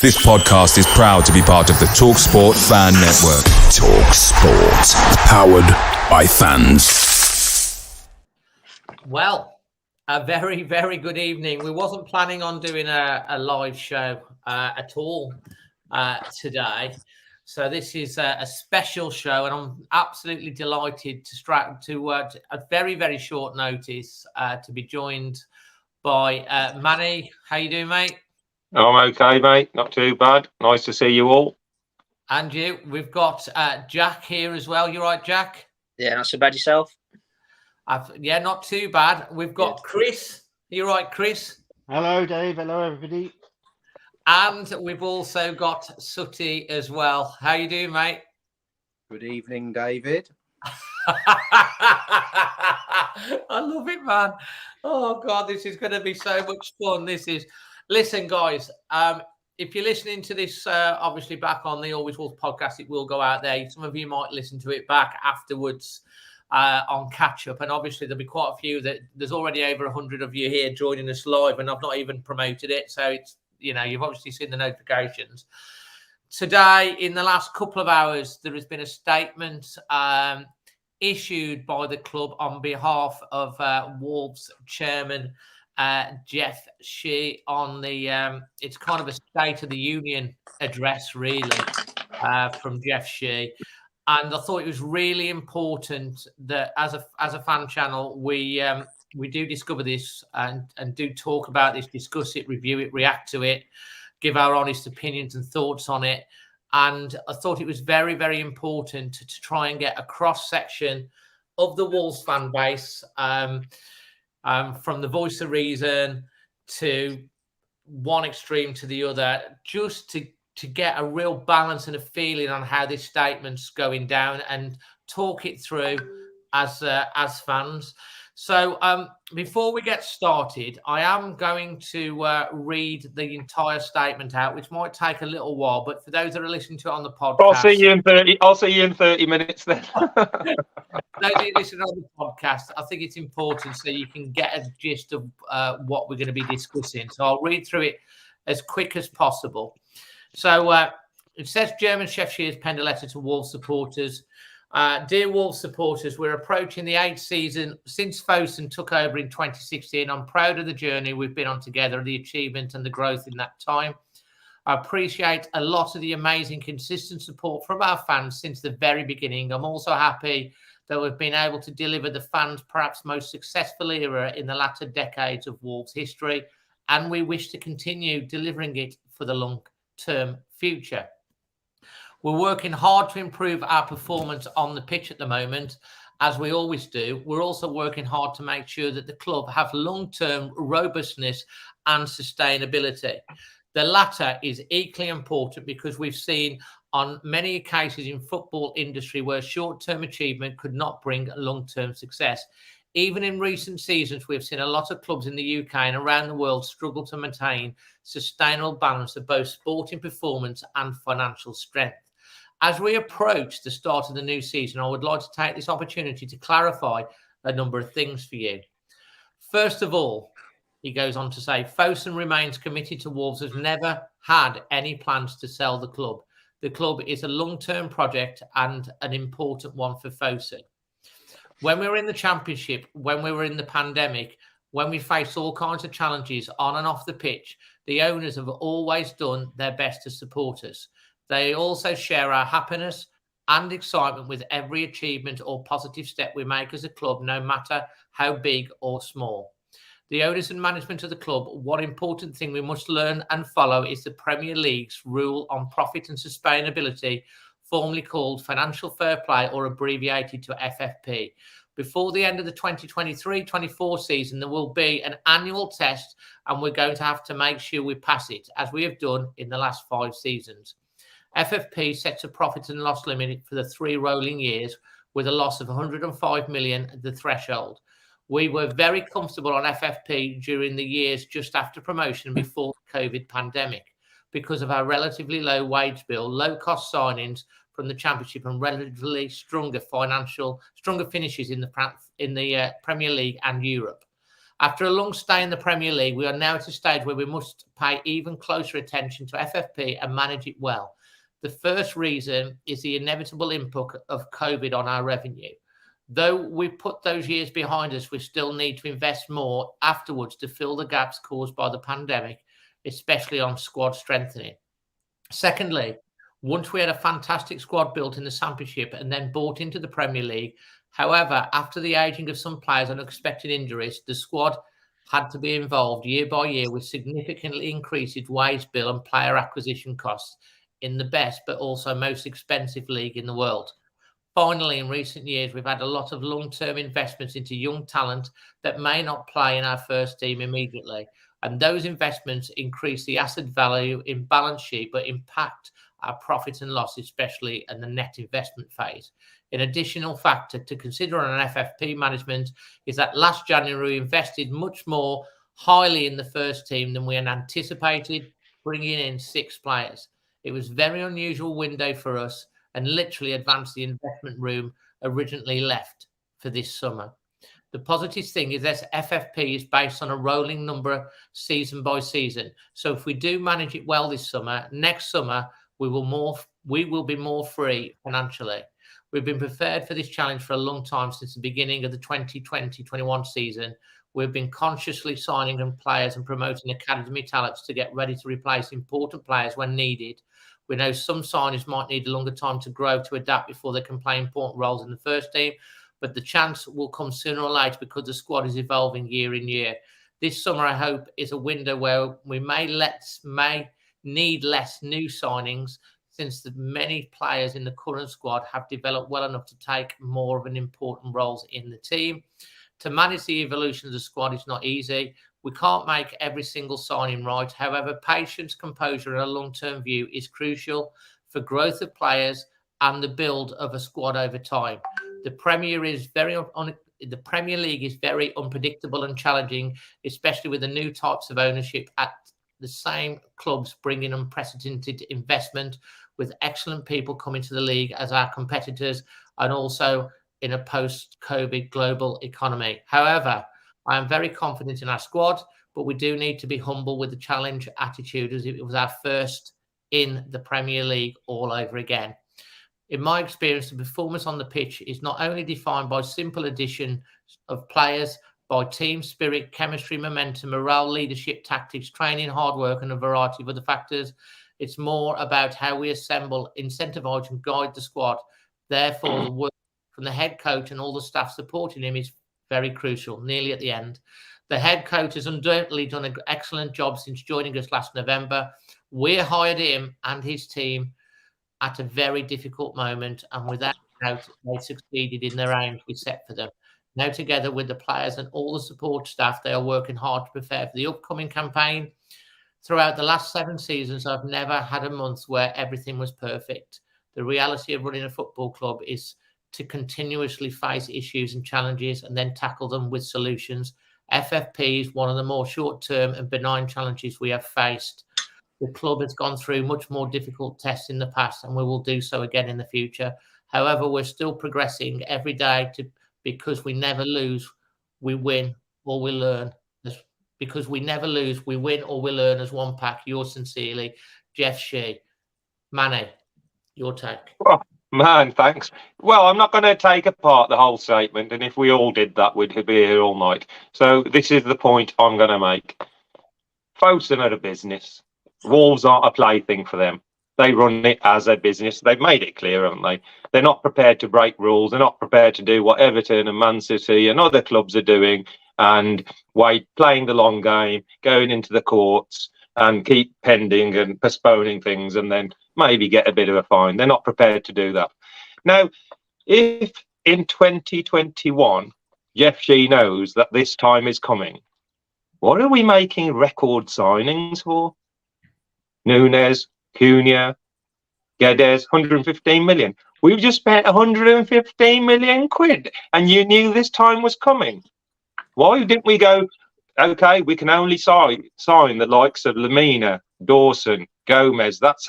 This podcast is proud to be part of the TalkSport Fan Network. TalkSport. Powered by fans. Well, a very, very good evening. We wasn't planning on doing a live show at all today. So this is a special show, and I'm absolutely delighted to at very, very short notice to be joined by Manny. How you doing, mate? I'm okay, mate. Not too bad. Nice to see you all. And you. We've got Jack here as well. You right, Jack? Yeah, not so bad yourself. Yeah, not too bad. We've got Chris. You right, Chris? Hello, Dave. Hello, everybody. And we've also got Sooty as well. How you doing, mate? Good evening, David. I love it, man. Oh, God, this is going to be so much fun. Listen, guys, if you're listening to this, obviously back on the Always Wolves podcast, it will go out there. Some of you might listen to it back afterwards on catch up. And obviously there'll be quite a few there's already over 100 of you here joining us live, and I've not even promoted it. So it's, you've obviously seen the notifications. Today, in the last couple of hours, there has been a statement issued by the club on behalf of Wolves chairman Jeff SHI on the it's kind of a State of the Union address, really, from Jeff SHI. And I thought it was really important that as a fan channel, we do discover this and do talk about this, discuss it, review it, react to it, give our honest opinions and thoughts on it. And I thought it was very, very important to try and get a cross-section of the Wolves fan base, from the voice of reason to one extreme to the other, just to get a real balance and a feeling on how this statement's going down and talk it through as fans. So before we get started, I am going to read the entire statement out, which might take a little while, but for those that are listening to it on the podcast, I'll see you in 30 minutes then. Those that listen on the podcast, I think it's important so you can get a gist of what we're going to be discussing. So I'll read through it as quick as possible. So it says German Chef SHI has penned a letter to Wolves supporters. Dear Wolves supporters, we're approaching the 8th season since Fosun took over in 2016. I'm proud of the journey we've been on together, the achievement and the growth in that time. I appreciate a lot of the amazing, consistent support from our fans since the very beginning. I'm also happy that we've been able to deliver the fans' perhaps most successful era in the latter decades of Wolves history, and we wish to continue delivering it for the long-term future. We're working hard to improve our performance on the pitch at the moment, as we always do. We're also working hard to make sure that the club have long-term robustness and sustainability. The latter is equally important because we've seen on many occasions in football industry where short-term achievement could not bring long-term success. Even in recent seasons, we've seen a lot of clubs in the UK and around the world struggle to maintain sustainable balance of both sporting performance and financial strength. As we approach the start of the new season, I would like to take this opportunity to clarify a number of things for you. First of all, he goes on to say, Fosun remains committed to Wolves, has never had any plans to sell the club. The club is a long-term project and an important one for Fosun. When we were in the Championship, when we were in the pandemic, when we faced all kinds of challenges on and off the pitch, the owners have always done their best to support us. They also share our happiness and excitement with every achievement or positive step we make as a club, no matter how big or small. The owners and management of the club, one important thing we must learn and follow is the Premier League's rule on profit and sustainability, formerly called Financial Fair Play or abbreviated to FFP. Before the end of the 2023-24 season, there will be an annual test, and we're going to have to make sure we pass it, as we have done in the last 5 seasons. FFP sets a profit and loss limit for the 3 rolling years with a loss of 105 million at the threshold. We were very comfortable on FFP during the years just after promotion before the COVID pandemic because of our relatively low wage bill, low cost signings from the Championship and relatively stronger finishes in the Premier League and Europe. After a long stay in the Premier League, we are now at a stage where we must pay even closer attention to FFP and manage it well. The first reason is the inevitable impact of COVID on our revenue. Though we put those years behind us, we still need to invest more afterwards to fill the gaps caused by the pandemic, especially on squad strengthening. Secondly, once we had a fantastic squad built in the Championship and then bought into the Premier League, however, after the aging of some players and unexpected injuries, the squad had to be involved year by year with significantly increased wage bill and player acquisition costs in the best but also most expensive league in the world. Finally, in recent years, we've had a lot of long-term investments into young talent that may not play in our first team immediately. And those investments increase the asset value in balance sheet, but impact our profit and loss, especially in the net investment phase. An additional factor to consider on an FFP management is that last January we invested much more highly in the first team than we had anticipated, bringing in 6 players. It was a very unusual window for us and literally advanced the investment room originally left for this summer. The positive thing is that FFP is based on a rolling number season by season. So if we do manage it well this summer, next summer we will be more free financially. We've been prepared for this challenge for a long time since the beginning of the 2020-21 season. We've been consciously signing on players and promoting academy talents to get ready to replace important players when needed. We know some signings might need a longer time to grow to adapt before they can play important roles in the first team, but the chance will come sooner or later because the squad is evolving year in year. This summer, I hope, is a window where we may need less new signings since the many players in the current squad have developed well enough to take more of an important roles in the team. To manage the evolution of the squad is not easy. We can't make every single signing right. However, patience, composure, and a long-term view is crucial for growth of players and the build of a squad over time. The Premier League is very unpredictable and challenging, especially with the new types of ownership at the same clubs bringing unprecedented investment with excellent people coming to the league as our competitors and also in a post-COVID global economy. However, I am very confident in our squad, but we do need to be humble with the challenge attitude as if it was our first in the Premier League all over again. In my experience, the performance on the pitch is not only defined by simple addition of players, by team spirit, chemistry, momentum, morale, leadership, tactics, training, hard work, and a variety of other factors. It's more about how we assemble, incentivize, and guide the squad. Therefore, the work from the head coach and all the staff supporting him is very crucial, nearly at the end. The head coach has undoubtedly done an excellent job since joining us last November. We hired him and his team at a very difficult moment, and without doubt, they succeeded in their aims we set for them. Now, together with the players and all the support staff, they are working hard to prepare for the upcoming campaign. Throughout the last 7 seasons, I've never had a month where everything was perfect. The reality of running a football club is to continuously face issues and challenges and then tackle them with solutions. FFP is one of the more short-term and benign challenges we have faced. The club has gone through much more difficult tests in the past, and we will do so again in the future. However, we're still progressing every day because we never lose, we win or we learn. Because we never lose, we win or we learn as one pack. Yours sincerely, Jeff SHI. Manny, your take. Oh, man, thanks. Well, I'm not going to take apart the whole statement, and if we all did that, we'd be here all night. So this is the point I'm going to make. Folkestone are a business. Wolves aren't a plaything for them. They run it as a business. They've made it clear, haven't they? They're not prepared to break rules. They're not prepared to do what Everton and Man City and other clubs are doing and playing the long game, going into the courts and keep pending and postponing things and then maybe get a bit of a fine. They're not prepared to do that. Now, if in 2021, Jeff SHI knows that this time is coming, what are we making record signings for? Nunes, Cunha, Guedes, 115 million. We've just spent 115 million quid and you knew this time was coming. Why didn't we go, okay, we can only sign the likes of Lamina, Dawson, Gomez. That's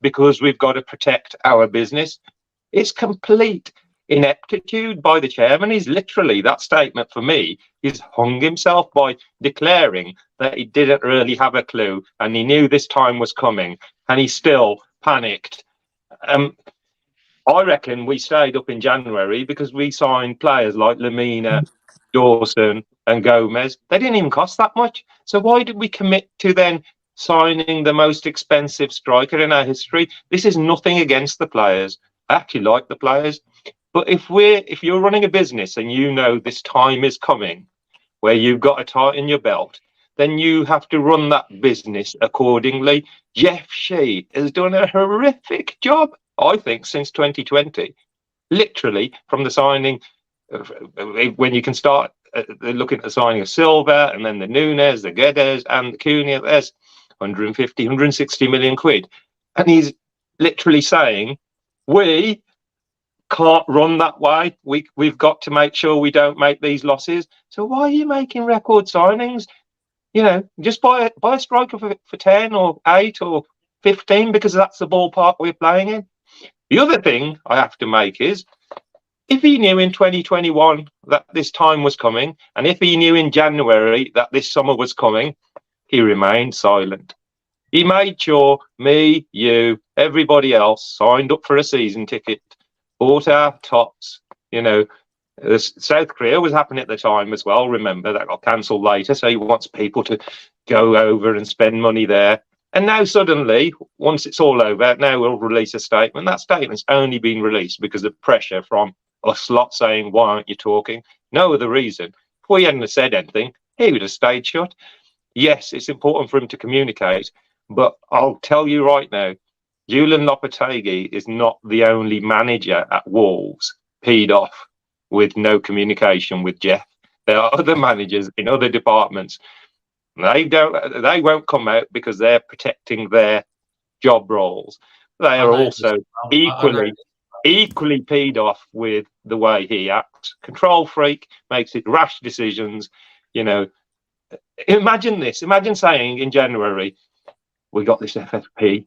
because we've got to protect our business. It's complete ineptitude by the chairman. Is literally, that statement for me, he's hung himself by declaring that he didn't really have a clue and he knew this time was coming and he still panicked. I reckon we stayed up in January because we signed players like Lamina, Dawson and Gomez. They didn't even cost that much. So why did we commit to then signing the most expensive striker in our history? This is nothing against the players. I actually like the players. But if you're running a business and you know this time is coming where you've got to tighten your belt, then you have to run that business accordingly. SHI has done a horrific job, I think, since 2020. Literally, from the signing, when you can start looking at the signing of Silva and then the Nunes, the Guedes and the Cunha, there's 150, 160 million quid. And he's literally saying, we can't run that way. We've got to make sure we don't make these losses. So why are you making record signings? You know, just buy a striker for 10 or 8 or 15 because that's the ballpark we're playing in. The other thing I have to make is, if he knew in 2021 that this time was coming, and if he knew in January that this summer was coming, he remained silent. He made sure me, you, everybody else signed up for a season ticket, bought our tops. You know, South Korea was happening at the time as well. Remember, that got cancelled later. So he wants people to go over and spend money there. And now suddenly, once it's all over, now we'll release a statement. That statement's only been released because of pressure from us lot saying, why aren't you talking? No other reason. If we hadn't have said anything, he would have stayed shut. Yes, it's important for him to communicate, but I'll tell you right now, Julian Lopetegui is not the only manager at Wolves peed off with no communication with Jeff. There are other managers in other departments. They won't come out because they're protecting their job roles. They are also equally peed off with the way he acts. Control freak, makes it rash decisions. You know, imagine this. Imagine saying in January, we got this FFP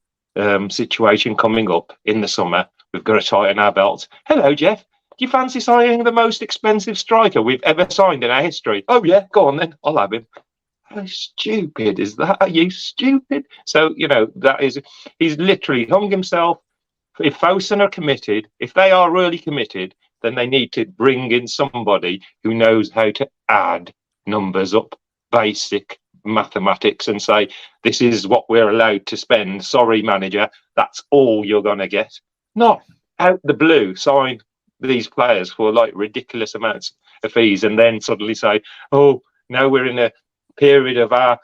situation coming up in the summer. We've got to tighten our belts. Hello, Jeff. Do you fancy signing the most expensive striker we've ever signed in our history? Oh, yeah, go on then. I'll have him. How stupid is that? Are you stupid? So, you know, he's literally hung himself. If Fosun are committed, if they are really committed, then they need to bring in somebody who knows how to add numbers up, basic mathematics, and say, this is what we're allowed to spend. Sorry, manager, that's all you're going to get. Not out the blue, sign these players for like ridiculous amounts of fees and then suddenly say, oh, now we're in a period of our,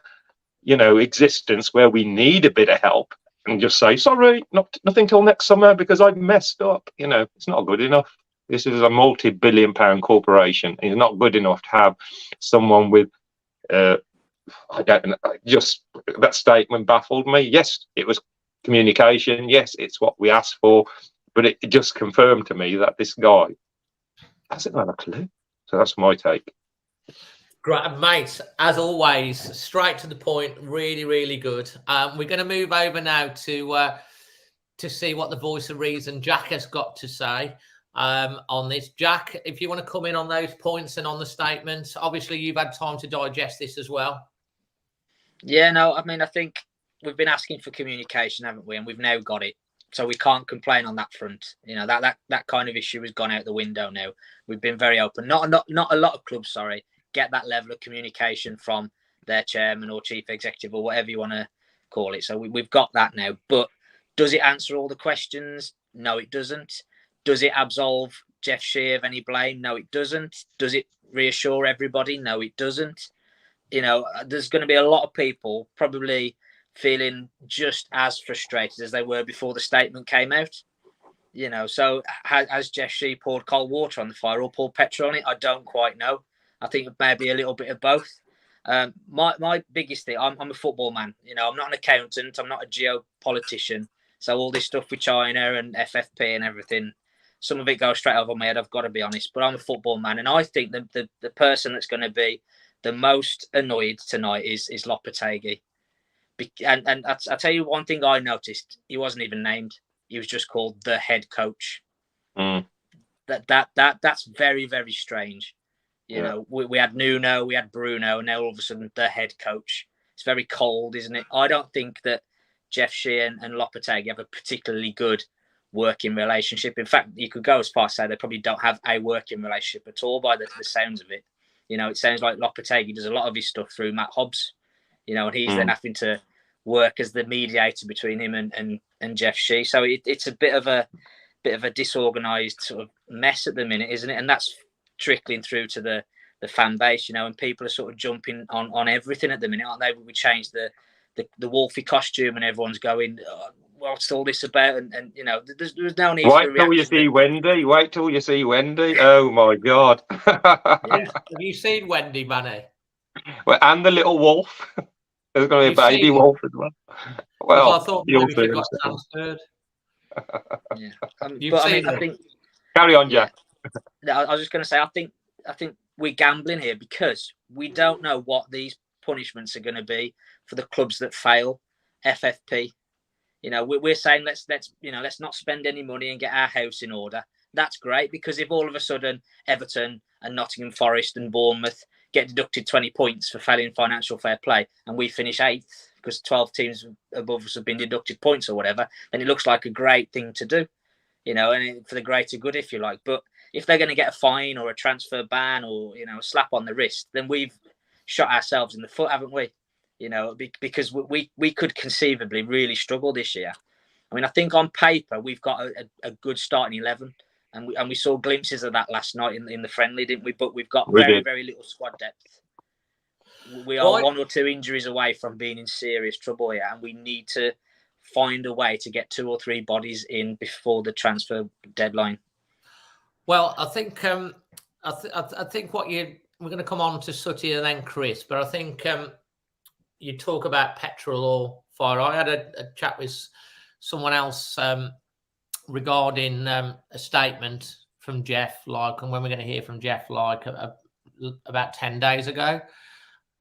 you know, existence where we need a bit of help, and just say, sorry, nothing till next summer because I've messed up. You know, it's not good enough. This is a multi-billion-pound corporation. It's not good enough to have someone with I don't know, just that statement baffled me. Yes, it was communication. Yes, it's what we asked for, but it just confirmed to me that this guy hasn't got a clue. So that's my take. Great, mate. As always, straight to the point. Really, really good. We're going to move over now to see what the voice of reason Jack has got to say on this. Jack, if you want to come in on those points and on the statements, obviously you've had time to digest this as well. Yeah, no, I mean, I think we've been asking for communication, haven't we? And we've now got it. So we can't complain on that front. You know, that kind of issue has gone out the window now. We've been very open. Not a lot of clubs, sorry, get that level of communication from their chairman or chief executive or whatever you want to call it. So we've got that now. But does it answer all the questions? No, it doesn't. Does it absolve Jeff SHI of any blame? No, it doesn't. Does it reassure everybody? No, it doesn't. You know, there's going to be a lot of people probably feeling just as frustrated as they were before the statement came out. You know, so has Jeff SHI poured cold water on the fire or poured petrol on it? I don't quite know. I think maybe a little bit of both. My biggest thing, I'm a football man. You know, I'm not an accountant. I'm not a geopolitician. So all this stuff with China and FFP and everything, some of it goes straight over my head, I've got to be honest. But I'm a football man. And I think the person that's going to be the most annoyed tonight is Lopetegui. And I'll tell you one thing I noticed. He wasn't even named. He was just called the head coach. That's very, very strange. You know, we had Nuno, we had Bruno, and now all of a sudden the head coach. It's very cold, isn't it? I don't think that Jeff Sheehan and Lopetegui have a particularly good working relationship. In fact, you could go as far as say they probably don't have a working relationship at all by the sounds of it. You know, it sounds like Lopetegui does a lot of his stuff through Matt Hobbs, you know, and he's then having to work as the mediator between him and Jeff Shee. So it's a bit of a disorganized sort of mess at the minute, isn't it? And that's trickling through to the fan base, you know, and people are sort of jumping on everything at the minute, aren't they? We changed the Wolfie costume and everyone's going, oh, what's all this about? And you know, there's no need Wait till you see Wendy. Wait till you see Wendy. Oh my God. Have you seen Wendy, Manny? Well, and the little wolf. There's going to be a baby wolf as well. Well, I thought maybe she got transferred. Yeah. But I mean, I think. Carry on, Jack. I was just going to say, I think we're gambling here because we don't know what these punishments are going to be for the clubs that fail FFP. You know, we're saying let's not spend any money and get our house in order. That's great, because if all of a sudden Everton and Nottingham Forest and Bournemouth get deducted 20 points for failing financial fair play and we finish 8th because 12 teams above us have been deducted points or whatever, then it looks like a great thing to do, you know, and for the greater good, if you like. But if they're going to get a fine or a transfer ban or, you know, a slap on the wrist, then we've shot ourselves in the foot, haven't we? You know, because we could conceivably really struggle this year. I mean, I think on paper we've got a good starting 11, and we saw glimpses of that last night in the friendly, didn't we? But we've got very little squad depth. We are 1 or 2 injuries away from being in serious trouble here, and we need to find a way to get 2 or 3 bodies in before the transfer deadline. Well, I think I think we're going to come on to Sutty and then Chris, but I think you talk about petrol or fire. I had a chat with someone else regarding a statement from Jeff, and when we're going to hear from Jeff, about 10 days ago,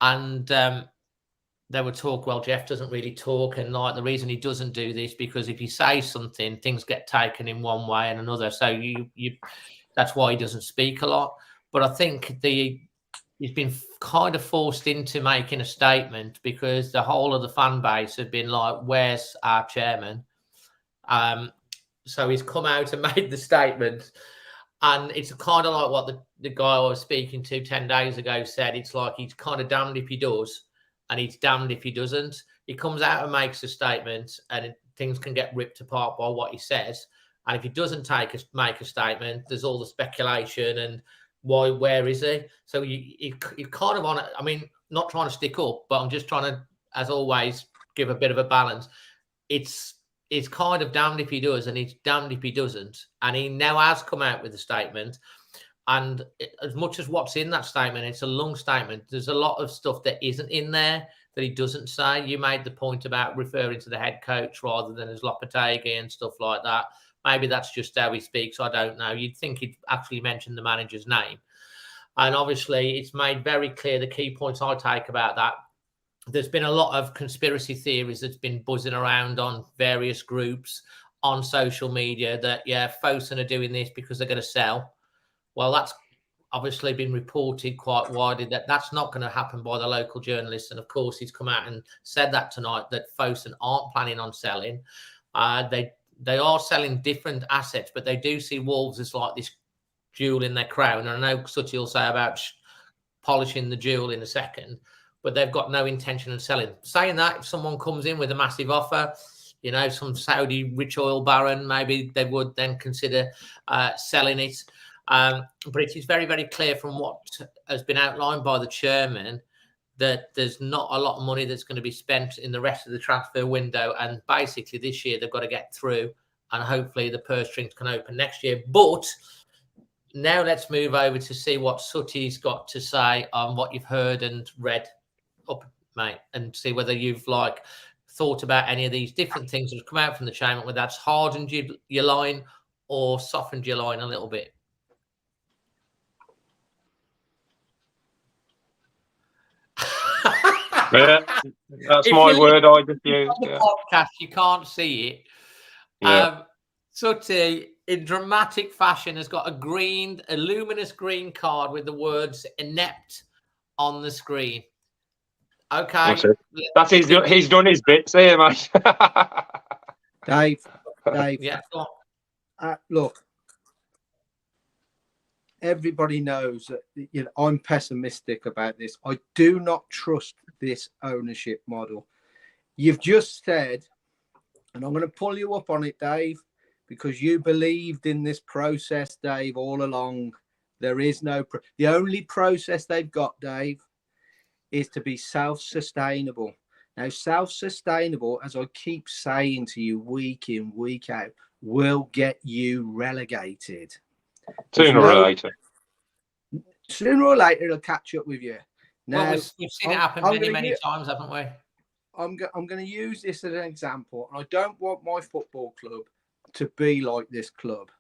and they would talk. Well, Jeff doesn't really talk, and the reason he doesn't do this because if he says something, things get taken in one way and another. So that's why he doesn't speak a lot. But I think he's been kind of forced into making a statement because the whole of the fan base have been like, where's our chairman? So he's come out and made the statement. And it's kind of like what the guy I was speaking to 10 days ago said. It's like he's kind of damned if he does and he's damned if he doesn't. He comes out and makes a statement and things can get ripped apart by what he says. And if he doesn't make a statement, there's all the speculation and where is he? So you kind of want to, I mean, not trying to stick up, but I'm just trying to, as always, give a bit of a balance. It's kind of damned if he does and he's damned if he doesn't. And he now has come out with a statement. And as much as what's in that statement, it's a long statement. There's a lot of stuff that isn't in there that he doesn't say. You made the point about referring to the head coach rather than as Lopetegui and stuff like that. Maybe that's just how he speaks. I don't know. You'd think he'd actually mention the manager's name. And obviously, it's made very clear the key points I take about that. There's been a lot of conspiracy theories that's been buzzing around on various groups on social media that, Fosun are doing this because they're going to sell. Well, that's obviously been reported quite widely that that's not going to happen by the local journalists. And of course, he's come out and said that tonight that Fosun aren't planning on selling. They are selling different assets, but they do see Wolves as like this jewel in their crown. And I know Sutty will say about polishing the jewel in a second, but they've got no intention of selling. Saying that, if someone comes in with a massive offer, you know, some Saudi rich oil baron, maybe they would then consider selling it. But it is very, very clear from what has been outlined by the chairman that there's not a lot of money that's going to be spent in the rest of the transfer window. And basically this year they've got to get through and hopefully the purse strings can open next year. But now let's move over to see what Sutty's got to say on what you've heard and read up, mate, and see whether you've thought about any of these different things that have come out from the chairman, whether that's hardened your line or softened your line a little bit. Yeah, that's my word I just used. On the podcast, you can't see it. Yeah. Sutty, in dramatic fashion, has got a luminous green card with the words inept on the screen. Okay. He's done his bits here, mate. Dave, Yeah. Go on. look, everybody knows that I'm pessimistic about this. I do not trust this ownership model. You've just said, and I'm going to pull you up on it, Dave, because you believed in this process, Dave, all along. There is the only process they've got, Dave, is to be self-sustainable. Now, self-sustainable, as I keep saying to you week in, week out, will get you relegated. Sooner or later. Sooner or later, it'll catch up with you. Now, Well, we've seen it happen many times, haven't we? I'm going to use this as an example. I don't want my football club to be like this club.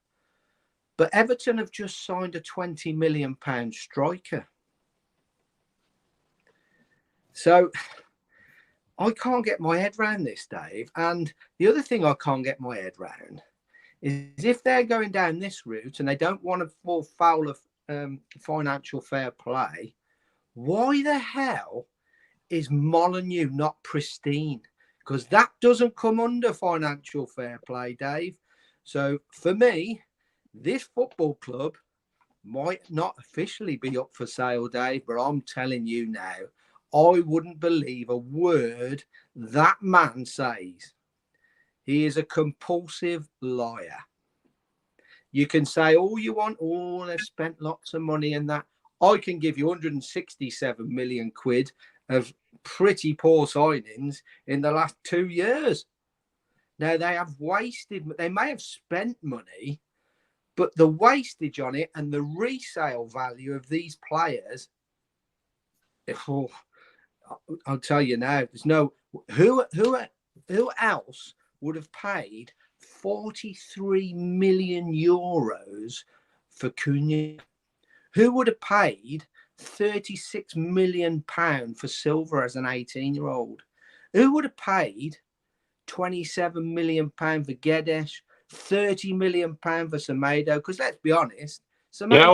But Everton have just signed a £20 million striker. So I can't get my head around this, Dave. And the other thing I can't get my head around is if they're going down this route and they don't want to fall foul of financial fair play, why the hell is Molineux not pristine? Because that doesn't come under financial fair play, Dave. So for me, this football club might not officially be up for sale, Dave, but I'm telling you now, I wouldn't believe a word that man says. He is a compulsive liar. You can say all you want, they've spent lots of money and that. I can give you 167 million quid of pretty poor signings in the last 2 years. Now, they may have spent money, but the wastage on it and the resale value of these players, I'll tell you now, there's no who else would have paid 43 million euros for Cunha? Who would have paid 36 million pound for Silva as an 18-year-old? Who would have paid 27 million pound for Guedes, 30 million pound for Semedo? Because let's be honest, Semedo,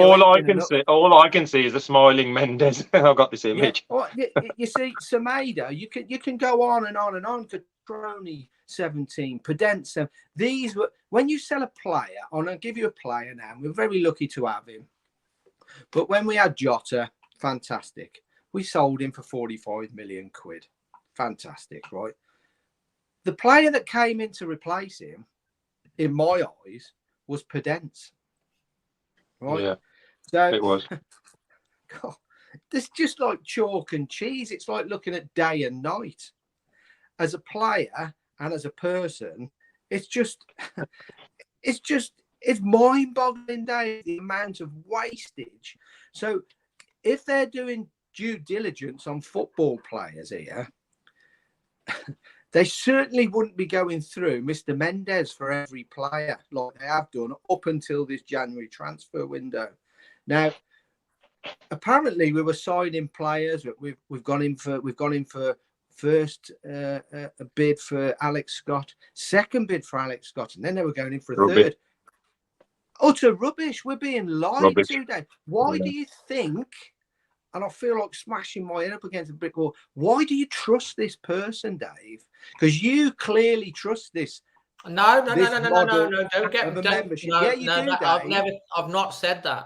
all I can see is a smiling Mendes. I've got this image. Yeah, well, you see, Semedo, you can go on and on and on. Catroni 17, Pedence. These were when you sell a player. I'll give you a player now. We're very lucky to have him. But when we had Jota, fantastic. We sold him for 45 million quid. Fantastic, right? The player that came in to replace him, in my eyes, was Pedence. Right? Yeah, so it was. God, it's just like chalk and cheese. It's like looking at day and night. As a player and as a person, it's mind-boggling, Dave, the amount of wastage. So if they're doing due diligence on football players here, they certainly wouldn't be going through Mr. Mendes for every player like they have done up until this January transfer window. Now, apparently, we were signing players. We've gone in for first a bid for Alex Scott, second bid for Alex Scott, and then they were going in for a third. Utter rubbish. We're being lied to, Dave. Why do you think? And I feel like smashing my head up against a brick wall. Why do you trust this person, Dave? Because you clearly trust this. No. Don't get membership. No, yeah, you do, Dave. I've not said that.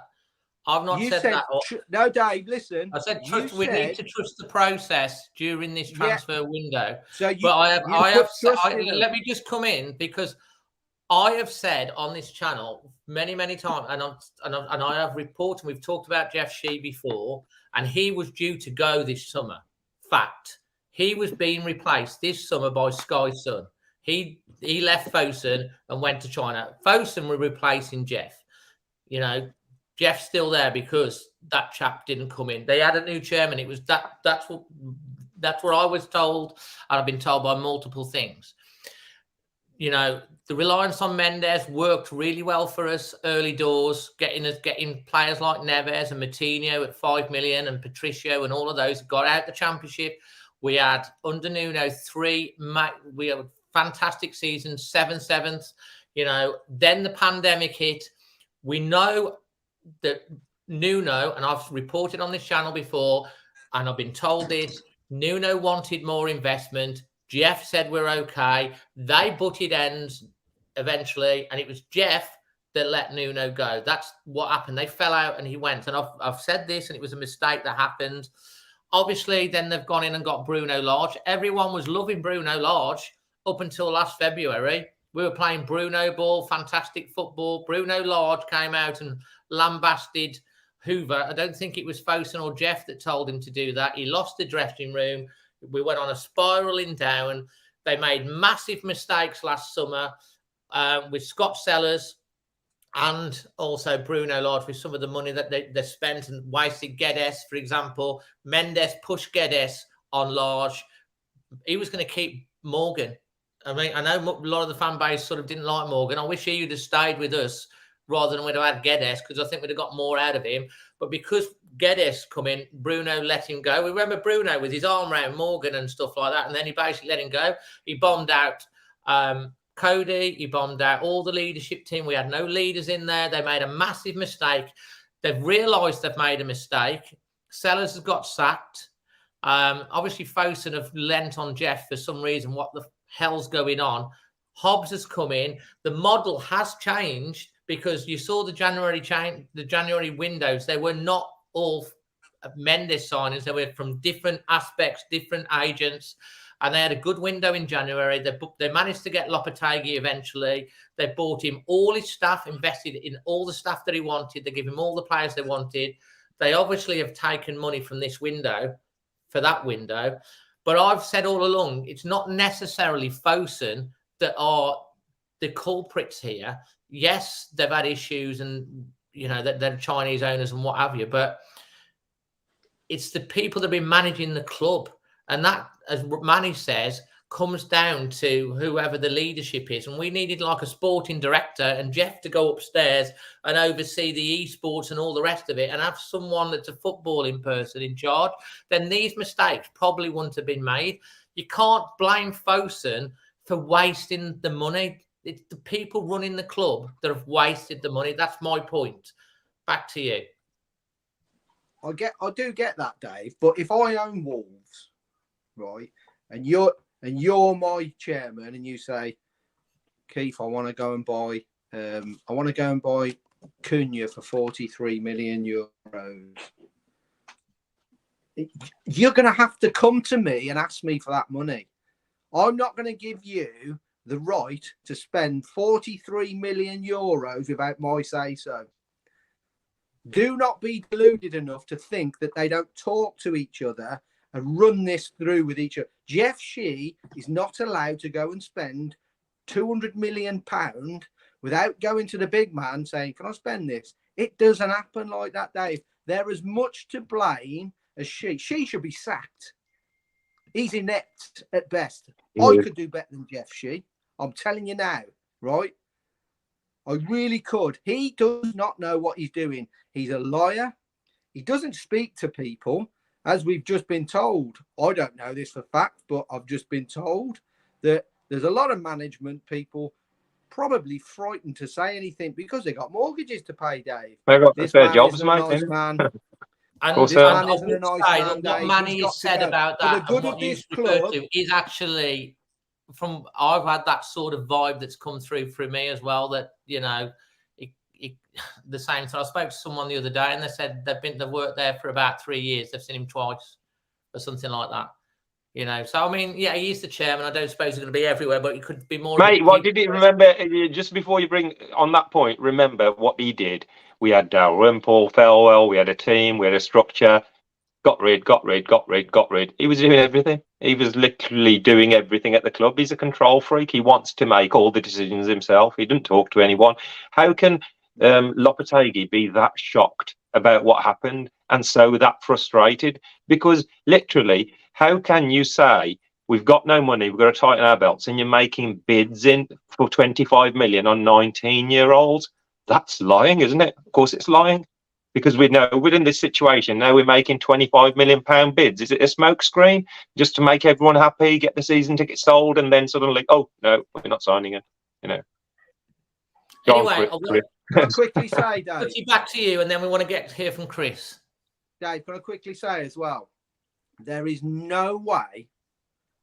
I've not said that. No, Dave, listen. I said trust. We need to trust the process during this transfer window. So let me just come in because I have said on this channel many times, and I have reported. We've talked about Jeff SHI before, and he was due to go this summer. Fact, he was being replaced this summer by Sky Sun. He left Fosun and went to China. Fosun were replacing Jeff. You know, Jeff's still there because that chap didn't come in. They had a new chairman. It was that's what I was told, and I've been told by multiple things. You know, the reliance on Mendes worked really well for us early doors, getting players like Neves and Moutinho at 5 million and Patricio and all of those got out the championship. We had under Nuno we had fantastic seasons, 7th. Then the pandemic hit. We know that Nuno, and I've reported on this channel before, and I've been told this, Nuno wanted more investment. Jeff said we're okay. They butted ends eventually, and it was Jeff that let Nuno go. That's what happened. They fell out and he went. And I've said this, and it was a mistake that happened. Obviously, then they've gone in and got Bruno Lage. Everyone was loving Bruno Lage up until last February. We were playing Bruno ball, fantastic football. Bruno Lage came out and lambasted Hoover. I don't think it was Fosun or Jeff that told him to do that. He lost the dressing room. We went on a spiraling down. They made massive mistakes last summer with Scott Sellers and also Bruno Lage with some of the money that they spent and wasted. Guedes, for example. Mendes pushed Guedes on Lage. He was going to keep Morgan. I mean, I know a lot of the fan base sort of didn't like Morgan. I wish he would have stayed with us rather than we'd have had Guedes, because I think we'd have got more out of him. But because Guedes come in, Bruno let him go. We remember Bruno with his arm around Morgan and stuff like that, and then he basically let him go. He bombed out Cody. He bombed out all the leadership team. We had no leaders in there. They made a massive mistake. They've realised they've made a mistake. Sellers has got sacked. Obviously, Fosun have lent on Jeff for some reason. What the hell's going on? Hobbs has come in. The model has changed because you saw the January windows. They were not all Mendes signings. They were from different aspects, different agents. And they had a good window in January. They managed to get Lopetegui eventually. They bought him all his staff, invested in all the staff that he wanted. They gave him all the players they wanted. They obviously have taken money from this window for that window. But I've said all along, it's not necessarily Fosun that are the culprits here. Yes, they've had issues and, that they're Chinese owners and what have you, but it's the people that have been managing the club. And that, as Manny says, comes down to whoever the leadership is. And we needed like a sporting director and Jeff to go upstairs and oversee the esports and all the rest of it and have someone that's a footballing person in charge. Then these mistakes probably wouldn't have been made. You can't blame Fosun for wasting the money. It's the people running the club that have wasted the money. That's my point. Back to you. I do get that, Dave. But if I own Wolves, right, and you're my chairman, and you say, Keith, I want to go and buy Cunha for 43 million euros. You're going to have to come to me and ask me for that money. I'm not going to give you the right to spend 43 million euros without my say so. Do not be deluded enough to think that they don't talk to each other and run this through with each other. Jeff SHI is not allowed to go and spend £200 million without going to the big man saying, can I spend this? It doesn't happen like that, Dave. They're as much to blame as SHI. SHI should be sacked. He's inept at best. I could do better than Jeff SHI. I'm telling you now, right? I really could. He does not know what he's doing. He's a liar. He doesn't speak to people, as we've just been told. I don't know this for fact, but I've just been told that there's a lot of management people probably frightened to say anything because they got mortgages to pay, Dave. They got This their man jobs, isn't a mate. nice man. And This man isn't a nice man, what Dave. Manny He's got has to said go. about For the that good and what of you this referred club, to is actually I've had that sort of vibe that's come through me as well, that, the same. So I spoke to someone the other day and they said they've worked there for about 3 years. They've seen him twice or something like that. So I mean, yeah, he is the chairman. I don't suppose he's going to be everywhere, but he could be more. Mate, what did he remember? Just before you bring on that point, remember what he did. We had Paul Felwell, we had a team, we had a structure. Got rid. He was doing everything. He was literally doing everything at the club. He's a control freak. He wants to make all the decisions himself. He didn't talk to anyone. How can Lopetegui be that shocked about what happened and so that frustrated? Because literally, how can you say we've got no money, we've got to tighten our belts, and you're making bids in for 25 million on 19-year-olds? That's lying, isn't it? Of course it's lying. Because we know we're in this situation now, we're making £25 million bids. Is it a smokescreen just to make everyone happy, get the season ticket sold, and then suddenly, oh no, we're not signing it? Go on, Anyway, I Chris. want Can I quickly say, to Dave? put you back to you, and then we want to hear from Chris. Dave, can I quickly say as well? There is no way,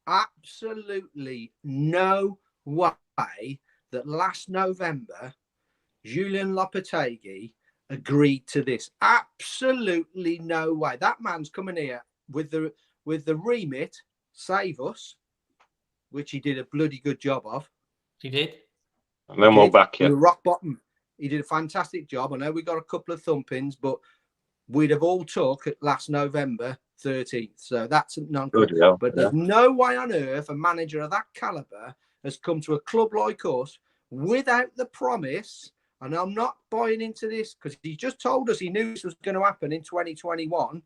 absolutely no way, that last November Julian Lopetegui agreed to this. Absolutely no way. That man's coming here with the remit, save us, which he did a bloody good job of. He did. And then we'll back We you. were rock bottom. He did a fantastic job. I know we got a couple of thumpings, but we'd have all took at last November 13th. So that's non. Good, yeah. But there's no way on earth a manager of that caliber has come to a club like us without the promise. And I'm not buying into this because he just told us he knew this was going to happen in 2021.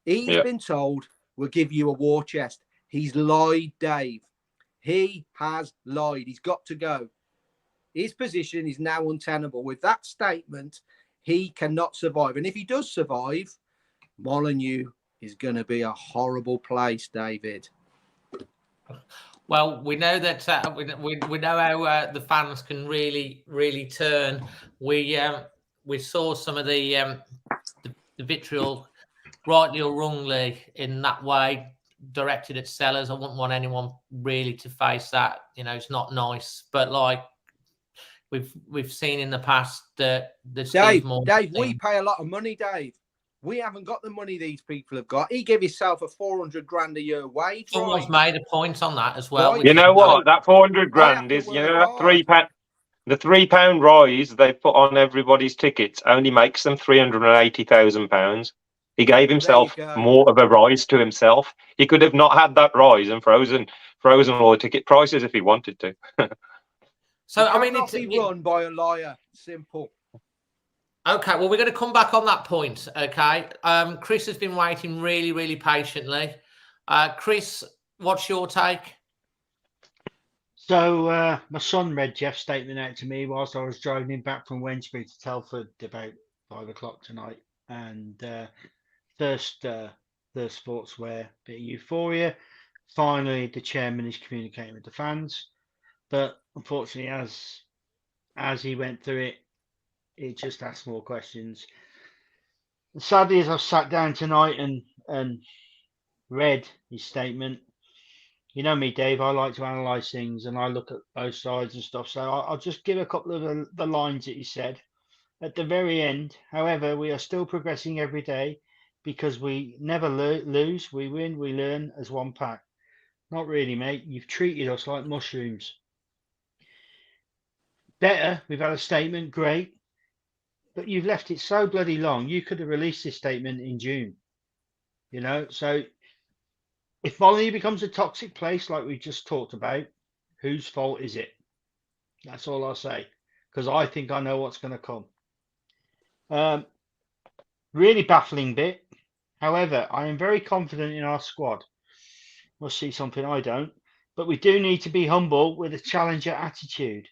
He's been told, we'll give you a war chest. He's lied, Dave. He has lied. He's got to go. His position is now untenable. With that statement, he cannot survive. And if he does survive, Molineux is going to be a horrible place, David. Well, we know that we know how the fans can really turn. We saw some of the vitriol, rightly or wrongly, in that way directed at Sellers. I wouldn't want anyone really to face that. You know, it's not nice. But like we've seen in the past that the Dave, we pay a lot of money, Dave. We haven't got the money these people have got. He gave himself a 400 grand a year wage. Someone's made a point on that as well. Right. You know what? That 400 grand to is, you work know, that hard. the £3 rise they put on everybody's tickets only makes them £380,000. He gave himself go. more of a rise to himself. He could have not had that rise and frozen all the ticket prices if he wanted to. So You I mean, cannot be run by a liar. Simple. Okay, well, we're going to come back on that point. Okay, Chris has been waiting really patiently. Chris, what's your take? So my son read Jeff's statement out to me whilst I was driving him back from Wednesbury to Telford about 5 o'clock tonight. And first sportswear, bit of euphoria. Finally, the chairman is communicating with the fans. But unfortunately, as he went through it, it just asked more questions. And sadly, as I've sat down tonight and read his statement, you know me, Dave, I like to analyse things and I look at both sides and stuff. So I'll just give a couple of the lines that he said. At the very end, however, we are still progressing every day because we never lose. We win, we learn as one pack. Not really, mate. You've treated us like mushrooms. Better, we've had a statement, great. But you've left it so bloody long. You could have released this statement in June. You know, so if Molineux becomes a toxic place like we just talked about, whose fault is it? That's all I'll say. Because I think I know what's going to come. Really baffling bit. However, I am very confident in our squad. Must see something I don't. But we do need to be humble with a challenger attitude.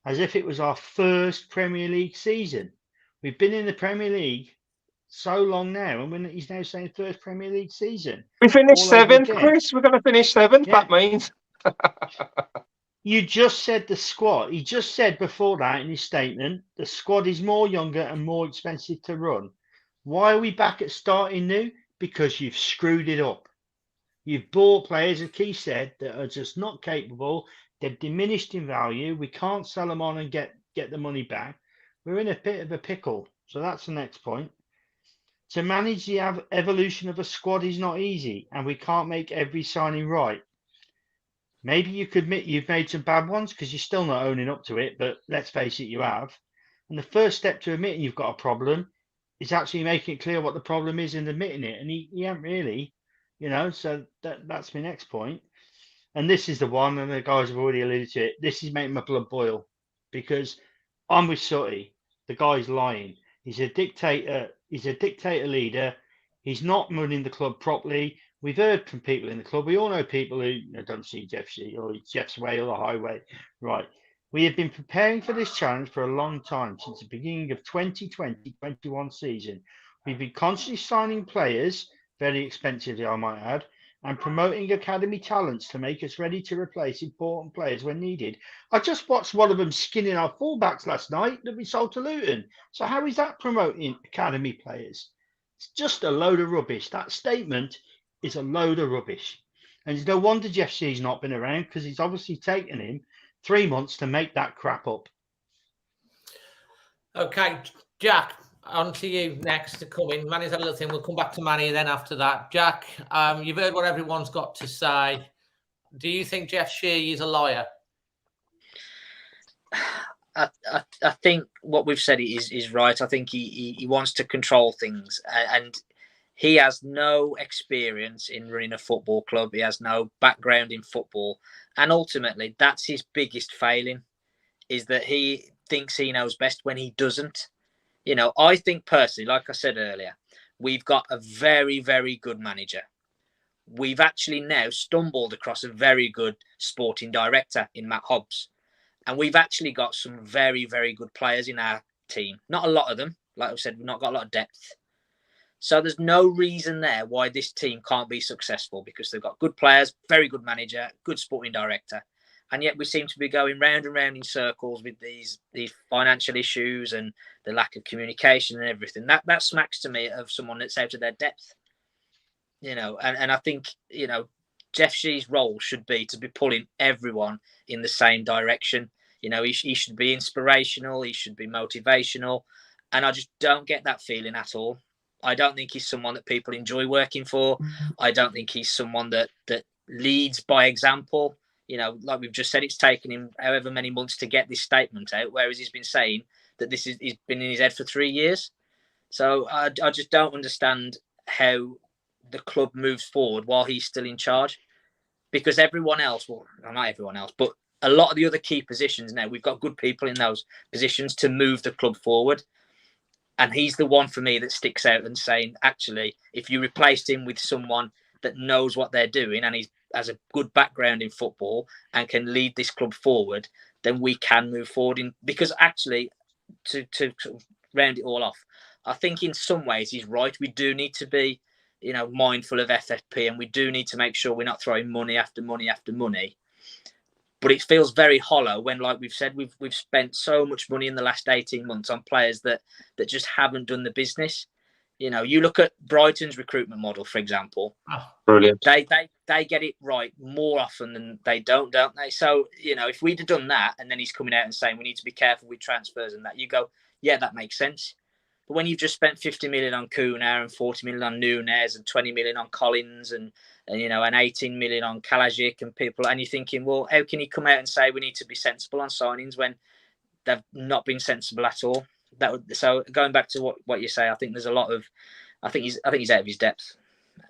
As if it was our first Premier League season. We've been in the Premier League so long now, and he's now saying first Premier League season. We finished 7th, Chris. We're going to finish 7th. Yeah. That means. You just said the squad. He just said before that in his statement, the squad is more younger and more expensive to run. Why are we back at starting new? Because you've screwed it up. You've bought players, as Keith said, that are just not capable. They're diminished in value. We can't sell them on and get the money back. We're in a bit of a pickle. So that's the next point. To manage the evolution of a squad is not easy, and we can't make every signing right. Maybe you could admit you've made some bad ones because you're still not owning up to it, but let's face it, you have. And the first step to admitting you've got a problem is actually making it clear what the problem is and admitting it. And he hasn't really, you know, so that's my next point. And this is the one, and the guys have already alluded to it. This is making my blood boil because I'm with Sutty. The guy's lying. He's a dictator. He's a dictator leader. He's not running the club properly. We've heard from people in the club. We all know people who don't see Jeff's way or the highway. Right. We have been preparing for this challenge for a long time, since the beginning of 2020-21 season. We've been constantly signing players, very expensively, I might add, and promoting academy talents to make us ready to replace important players when needed. I just watched one of them skinning our fullbacks last night that we sold to Luton. So how is that promoting academy players? It's just a load of rubbish. That statement is a load of rubbish. And it's no wonder Jeff Shee's not been around, because it's obviously taken him 3 months to make that crap up. Okay, Jack, on to you next to come in. Manny's had a little thing. We'll come back to Manny then after that. Jack, you've heard what everyone's got to say. Do you think Jeff Shee is a liar? I think what we've said is right. I think he wants to control things, and he has no experience in running a football club. He has no background in football. And ultimately, that's his biggest failing, is that he thinks he knows best when he doesn't. You know, I think personally, like I said earlier, we've got a very, very good manager. We've actually now stumbled across a very good sporting director in Matt Hobbs. And we've actually got some very, very good players in our team. Not a lot of them. Like I said, we've not got a lot of depth. So there's no reason there why this team can't be successful, because they've got good players, very good manager, good sporting director. And yet we seem to be going round and round in circles with these financial issues and the lack of communication and everything. That smacks to me of someone that's out of their depth. You know, and I think, you know, Jeff Shee's role should be to be pulling everyone in the same direction. You know, he should be inspirational. He should be motivational. And I just don't get that feeling at all. I don't think he's someone that people enjoy working for. I don't think he's someone that leads by example. You know, like we've just said, it's taken him however many months to get this statement out, whereas he's been saying that he's been in his head for 3 years. So I just don't understand how the club moves forward while he's still in charge, because everyone else, well, not everyone else, but a lot of the other key positions now, we've got good people in those positions to move the club forward. And he's the one for me that sticks out and saying, actually, if you replaced him with someone that knows what they're doing and he has a good background in football and can lead this club forward, then we can move forward. Because actually, to round it all off, I think in some ways he's right. We do need to be, you know, mindful of FFP, and we do need to make sure we're not throwing money after money after money. But it feels very hollow when, like we've said, we've spent so much money in the last 18 months on players that just haven't done the business. You know, you look at Brighton's recruitment model, for example. Oh, brilliant. They get it right more often than they don't they? So, you know, if we'd have done that and then he's coming out and saying we need to be careful with transfers and that, you go, yeah, that makes sense. But when you've just spent 50 million on Kuna and 40 million on Nunes and 20 million on Collins and you know, and 18 million on Kalajic and people, and you're thinking, well, how can he come out and say we need to be sensible on signings when they've not been sensible at all? So going back to what you say, I think there's a lot of, I think he's out of his depth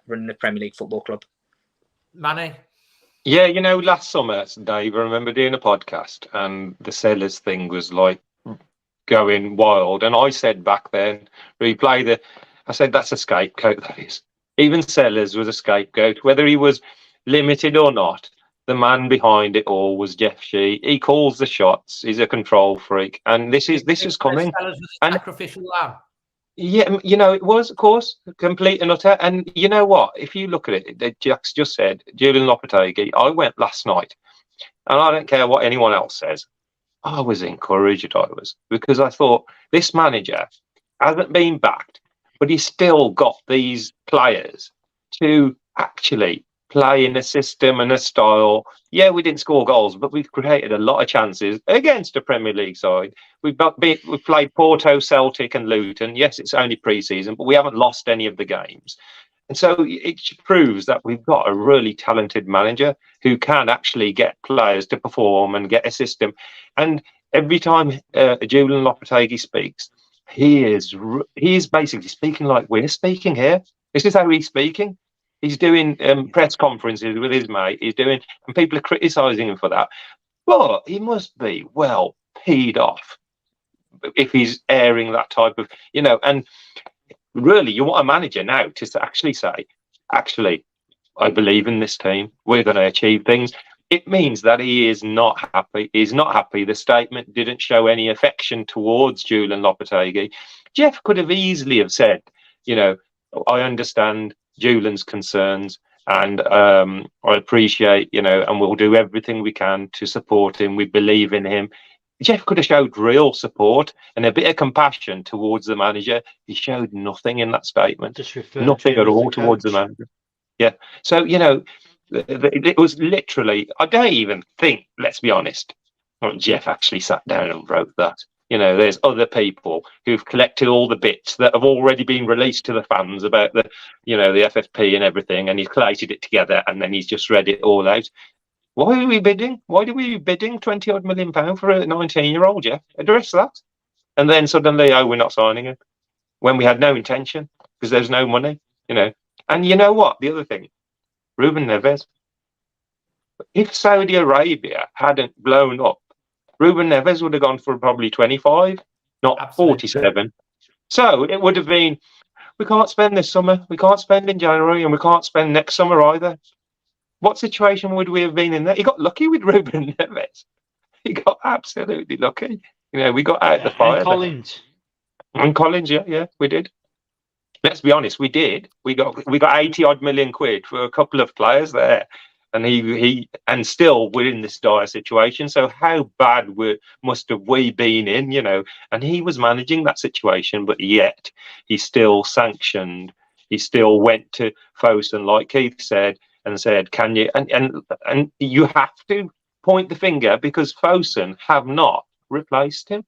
running the Premier League football club. Manny? Yeah, you know, last summer, Dave, I remember doing a podcast and the Sellers thing was like going wild. And I said back then, I said, that's a scapegoat, that is. Even Sellers was a scapegoat. Whether he was limited or not, the man behind it all was Jeff Shee. He calls the shots. He's a control freak. And this is coming. Sellers was a sacrificial lamb. Yeah, you know, it was, of course, complete and utter. And you know what? If you look at it, Jack's just said, Julian Lopetegui, I went last night, and I don't care what anyone else says. I was encouraged, because I thought this manager hasn't been backed, but he's still got these players to actually play in a system and a style. Yeah, we didn't score goals, but we've created a lot of chances against a Premier League side. We've played Porto, Celtic and Luton. Yes, it's only pre-season, but we haven't lost any of the games. And so it proves that we've got a really talented manager who can actually get players to perform and get a system. And every time Julian Lopetegui speaks, he is basically speaking like we're speaking here. This is how he's speaking. He's doing press conferences with his mate. And people are criticising him for that. But he must be well peed off if he's airing that type of, you know. And really, you want a manager now to actually say, actually, I believe in this team. We're going to achieve things. It means that he is not happy. He's not happy. The statement didn't show any affection towards Julian Lopetegui. Jeff could have easily have said, you know, I understand Julian's concerns, And I appreciate, and we'll do everything we can to support him. We believe in him. Jeff could have showed real support and a bit of compassion towards the manager. He showed nothing in that statement. Just referred Nothing to him at as all the towards the coach. manager. Yeah. So, it was literally, I don't even think, let's be honest, Jeff actually sat down and wrote that. There's other people who've collected all the bits that have already been released to the fans about the FFP and everything, and he's collated it together, and then he's just read it all out. Why are we bidding? Why do we be bidding £20 million for a 19-year-old, Jeff? Address that. And then suddenly, we're not signing him when we had no intention because there's no money, And you know what? The other thing, Ruben Neves. If Saudi Arabia hadn't blown up, Ruben Neves would have gone for probably 25, not Absolutely. 47. So it would have been, we can't spend this summer, we can't spend in January, and we can't spend next summer either. What situation would we have been in there? He got lucky with Ruben Neves. He got absolutely lucky. We got out the fire. And Collins. And Collins, yeah, we did. Let's be honest, we did. We got 80-odd million quid for a couple of players there. And he still we're in this dire situation. So how bad must have we been in, And he was managing that situation, but yet he still sanctioned. He still went to Fosun, like Keith said, and said, "Can you?" And you have to point the finger because Fosun have not replaced him,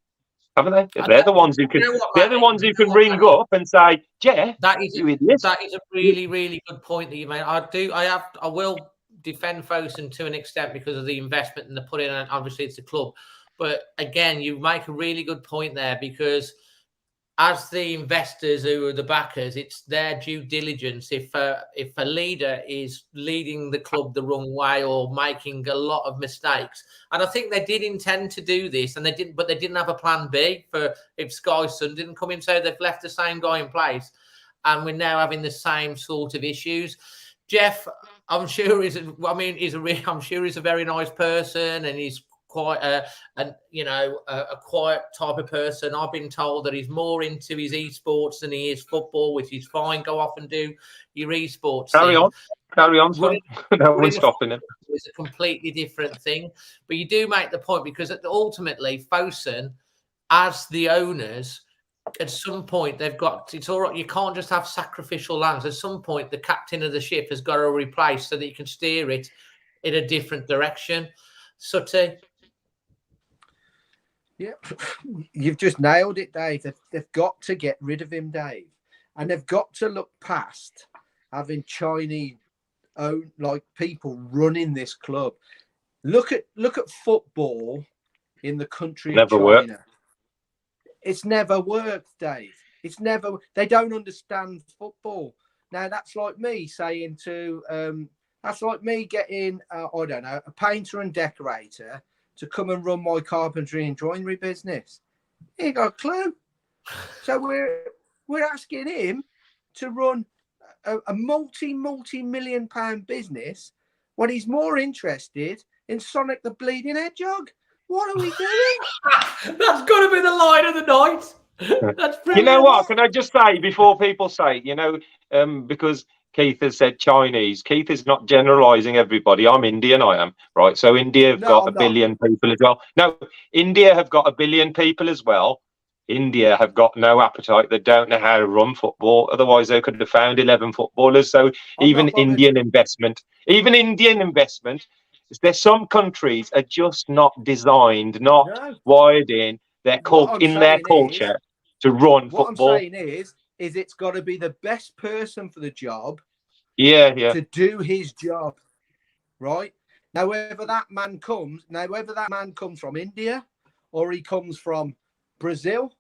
haven't they? They're the ones who can. They're the ones who can ring up and say, "Jeff, you idiot." That is a really, really good point that you made. I will defend Fosun to an extent because of the investment and the put in, and obviously it's a club. But again, you make a really good point there because as the investors who are the backers, it's their due diligence. If a leader is leading the club the wrong way or making a lot of mistakes, and I think they did intend to do this, and they didn't have a plan B for if Skyson didn't come in, so they've left the same guy in place, and we're now having the same sort of issues. Jeff, I'm sure he's a very nice person, and he's quite a quiet type of person. I've been told that he's more into his esports than he is football, which is fine. Go off and do your esports. Carry on, son. No one's stopping him. It's a completely different thing, but you do make the point because ultimately, Fosun, as the owners, at some point it's all right. You can't just have sacrificial lambs. At some point, the captain of the ship has got to replace so that you can steer it in a different direction. Sutty. Yeah, you've just nailed it, Dave. They've got to get rid of him, Dave, and they've got to look past having Chinese people running this club. Look at football in the country of China. Worked. It's never worked, Dave. They don't understand football. Now that's like me saying that's like me getting a painter and decorator to come and run my carpentry and joinery business. He ain't got a clue. So we're asking him to run a multi-million pound business when he's more interested in Sonic the Bleeding Hedgehog. What are we doing? That's got to be the line of the night. That's brilliant. You know what? Can I just say before people say, because Keith has said Chinese. Keith is not generalising everybody. I'm Indian, I am, right? So India have got a billion people as well. No, India have got a billion people as well. India have got no appetite. They don't know how to run football. Otherwise, they could have found 11 footballers. So even Indian investment, there's some countries are just not designed, wired in their culture to run football. What I'm saying is it's got to be the best person for the job. Yeah. To do his job, right? Now, whether that man comes from India or he comes from Brazil,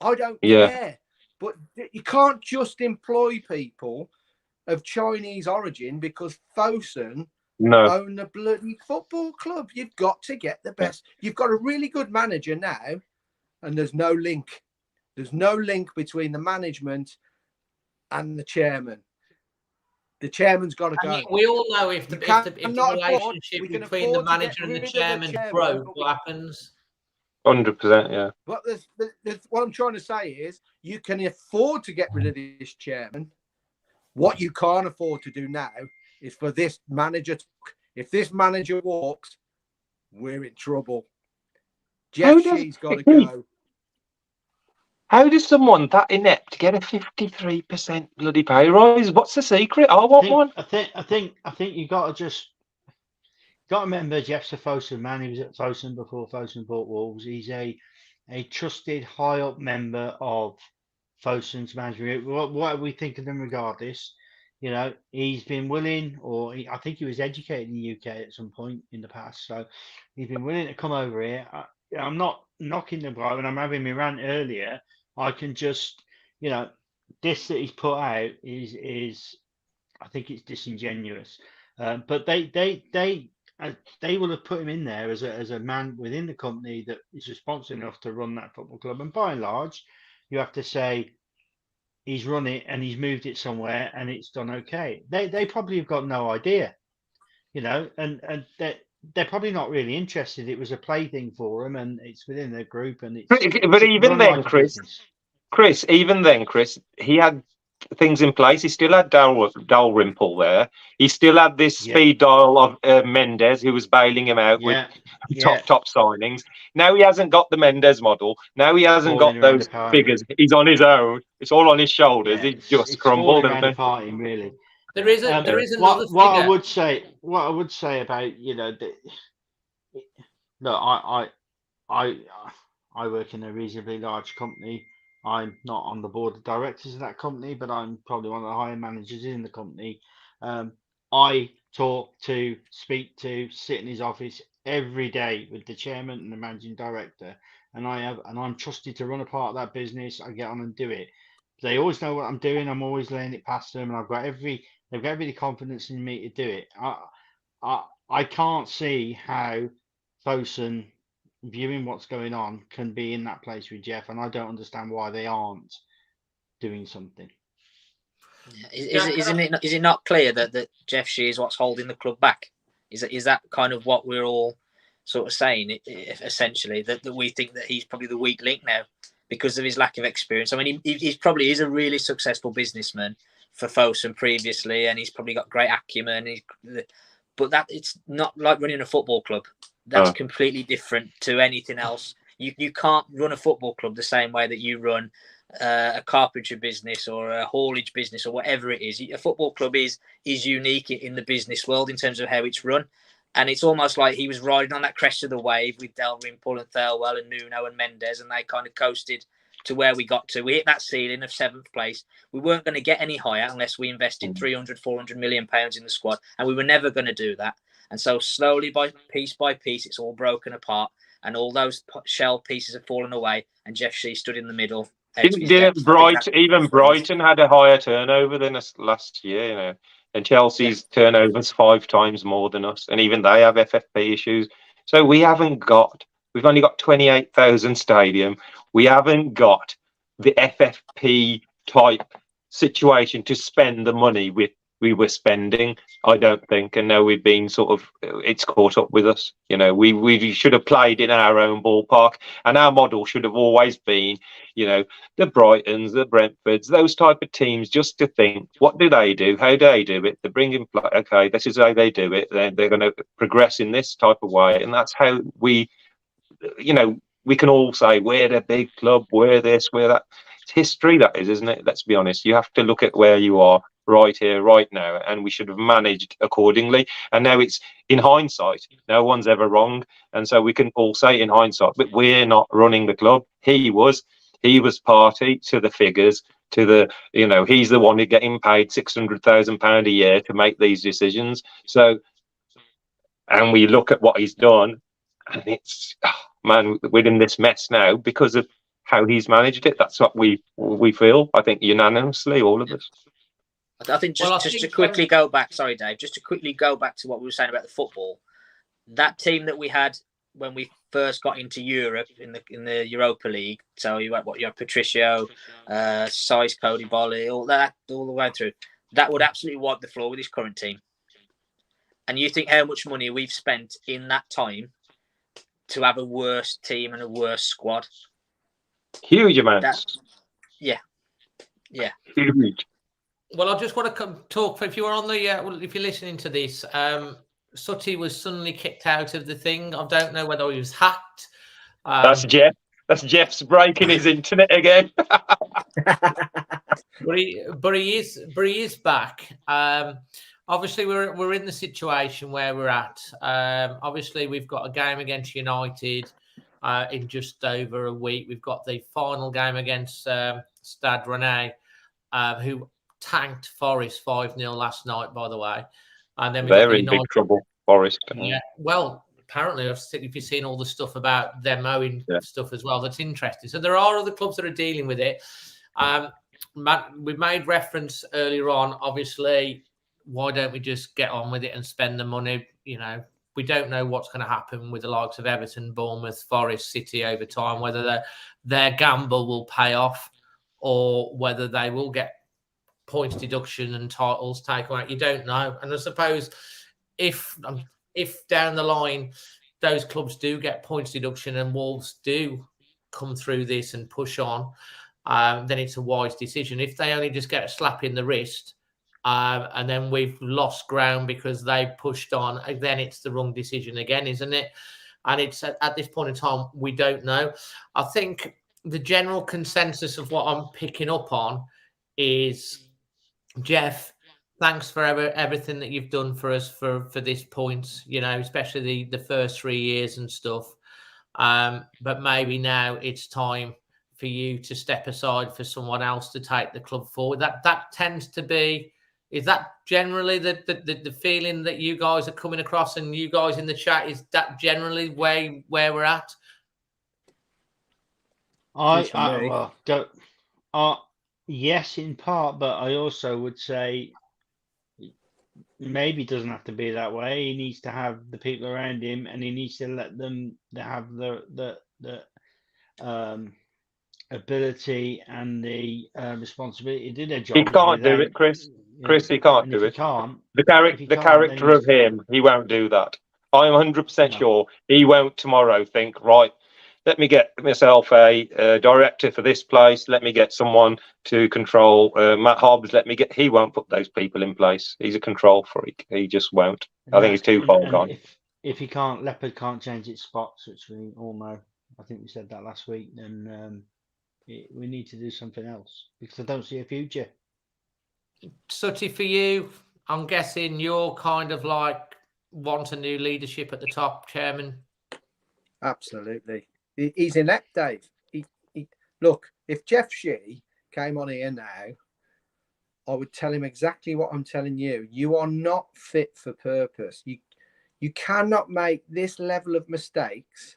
I don't care. But you can't just employ people of Chinese origin because Fosun own a bloody football club. You've got to get the best. You've got a really good manager now, and there's no link. There's no link between the management and the chairman. The chairman's got to go. We all know if the relationship between the manager and the chairman broke, what happens? 100%, yeah. But what I'm trying to say is you can afford to get rid of this chairman. What you can't afford to do now is for this manager. If this manager walks, we're in trouble. Jeff Shee's got to go. How does someone that inept get a 53% bloody pay rise? What's the secret? I want one. I think you got to remember Jeff's a Fosun man. He was at Fosun before Fosun bought Wolves. He's a trusted high up member of Fosun's management. What we think of them regardless, you know, he's been willing, I think he was educated in the UK at some point in the past, so he's been willing to come over here. I'm not knocking the guy when I'm having my rant earlier. I can just, you know, this that he's put out is I think it's disingenuous. But they will have put him in there as a man within the company that is responsible enough to run that football club. And by and large, you have to say he's run it and he's moved it somewhere and it's done okay. They probably have got no idea, you know, and they're probably not really interested. It was a plaything for them, and it's within their group, and it's. But even then, Chris, he had things in place. He still had Dalrymple there. He still had this speed dial of Mendes, who was bailing him out with top signings. Now he hasn't got the Mendes model. Now he hasn't got those figures. He's on his own. It's all on his shoulders. He just crumbled. Really. There is another what I would say about, you know, look, I work in a reasonably large company. I'm not on the board of directors of that company, but I'm probably one of the higher managers in the company. I speak to, sit in his office every day with the chairman and the managing director, and I'm trusted to run a part of that business. I get on and do it. They always know what I'm doing. I'm always laying it past them, and they've got every confidence in me to do it. I can't see how Fosun, viewing what's going on, can be in that place with Jeff, and I don't understand why they aren't doing something. Is it not clear that Jeff Shee is what's holding the club back? Is that kind of what we're all sort of saying, essentially, that we think that he's probably the weak link now because of his lack of experience? I mean, he's probably is a really successful businessman for Fosun previously, and he's probably got great acumen. But that it's not like running a football club. That's completely different to anything else. You can't run a football club the same way that you run a carpentry business or a haulage business or whatever it is. A football club is unique in the business world in terms of how it's run. And it's almost like he was riding on that crest of the wave with Dalrymple and Thirlwell and Nuno and Mendes, and they kind of coasted to where we got to. We hit that ceiling of 7th place. We weren't going to get any higher unless we invested 300-400 million pounds in the squad, and we were never going to do that. And so slowly, by piece, it's all broken apart, and all those shell pieces have fallen away, and Jeff Shee stood in the middle. Brighton had a higher turnover than us last year, you know, and Chelsea's turnover's 5 times more than us, and even they have FFP issues. So we've only got 28,000 stadium. We haven't got the FFP type situation to spend the money we were spending, I don't think. And now we've been it's caught up with us. You know, we should have played in our own ballpark, and our model should have always been, you know, the Brightons, the Brentfords, those type of teams, just to think, what do they do? How do they do it? They bring in, okay, this is how they do it. They're going to progress in this type of way. And that's how we, you know, we can all say, we're the big club, we're this, we're that. It's history, that is, isn't it? Let's be honest. You have to look at where you are right here, right now, and we should have managed accordingly. And now it's in hindsight. No one's ever wrong, and so we can all say in hindsight, but we're not running the club. He was party to the figures, to the, you know, he's the one who's getting paid £600,000 a year to make these decisions. So, and we look at what he's done, and it's, man, we're in this mess now because of how he's managed it. That's what we feel, I think, unanimously, all of us. I think just to quickly go back, sorry, Dave, just to quickly go back to what we were saying about the football. That team that we had when we first got into Europe in the Europa League. So you had Patricio, Size, Cody Bolly, all the way through. That would absolutely wipe the floor with his current team. And you think how much money we've spent in that time to have a worse team and a worse squad? Huge amounts. Yeah. Huge. Well, I just want to come talk. If you were on the, if you're listening to this, Sutty was suddenly kicked out of the thing. I don't know whether he was hacked. That's Jeff. That's Jeff's breaking his internet again. but he is back. Obviously, we're in the situation where we're at. Obviously, we've got a game against United in just over a week. We've got the final game against Stade Rennais, who tanked Forest 5-0 last night, by the way. And then they're in big trouble, Forest. Yeah, well, apparently, if you've seen all the stuff about them owing stuff as well, that's interesting. So there are other clubs that are dealing with it. We made reference earlier on, obviously, why don't we just get on with it and spend the money? You know, we don't know what's going to happen with the likes of Everton, Bournemouth, Forest, City over time, whether their gamble will pay off or whether they will get points deduction and titles taken out. You don't know. And I suppose if down the line those clubs do get points deduction and Wolves do come through this and push on, then it's a wise decision. If they only just get a slap in the wrist and then we've lost ground because they pushed on, then it's the wrong decision again, isn't it? And it's at this point in time, we don't know. I think the general consensus of what I'm picking up on is, Jeff, thanks for everything that you've done for us for this point, you know, especially the first 3 years and stuff. But maybe now it's time for you to step aside for someone else to take the club forward. That tends to be, is that generally the feeling that you guys are coming across, and you guys in the chat, is that generally where we're at? Yes, in part, but I also would say maybe it doesn't have to be that way. He needs to have the people around him, and he needs to let them have the ability and the responsibility to do their job. He can't do it, Chris. Chris, he can't do it. The character of him, he won't do that. I'm 100% sure he won't tomorrow think, right, let me get myself a director for this place. Let me get someone to control Matt Hobbs. He won't put those people in place. He's a control freak. He just won't. I think he's too far gone. If he can't, Leopard can't change its spots, which we all know. I think we said that last week. Then we need to do something else because I don't see a future. Sutty, for you, I'm guessing you're kind of like want a new leadership at the top, Chairman. Absolutely. He's inept, Dave. Look, if Jeff SHI came on here now, I would tell him exactly what I'm telling you. You are not fit for purpose. You cannot make this level of mistakes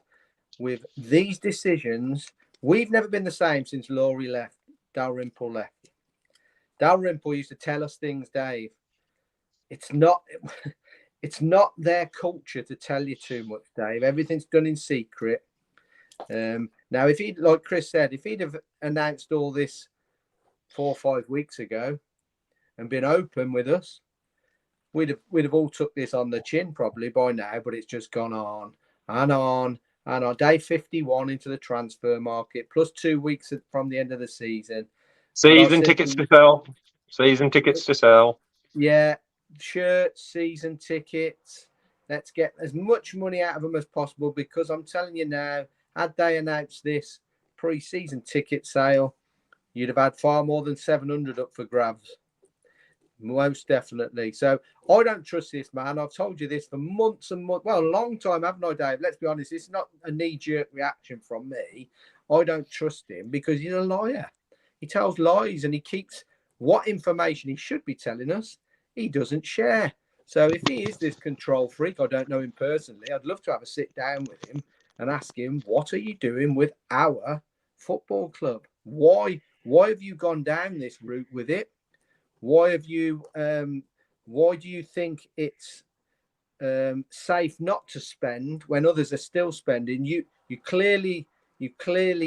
with these decisions. We've never been the same since Laurie left, Dalrymple left. Dalrymple used to tell us things, Dave. It's not their culture to tell you too much, Dave. Everything's done in secret. Now, if he'd, like Chris said, if he'd have announced all this 4 or 5 weeks ago and been open with us, we'd have all took this on the chin probably by now. But it's just gone on and on and on. Day 51 into the transfer market, plus 2 weeks from the end of the season. Season tickets to sell. Season tickets to sell. Yeah, shirts, season tickets. Let's get as much money out of them as possible, because I'm telling you now, had they announced this pre-season ticket sale, you'd have had far more than 700 up for grabs. Most definitely. So I don't trust this man. I've told you this for months and months. Well, a long time, haven't I, Dave? Let's be honest. It's not a knee-jerk reaction from me. I don't trust him because he's a liar. He tells lies, and he keeps what information he should be telling us, he doesn't share. So if he is this control freak, I don't know him personally, I'd love to have a sit down with him and ask him, what are you doing with our football club? Why have you gone down this route with it? Why do you think it's safe not to spend when others are still spending? You clearly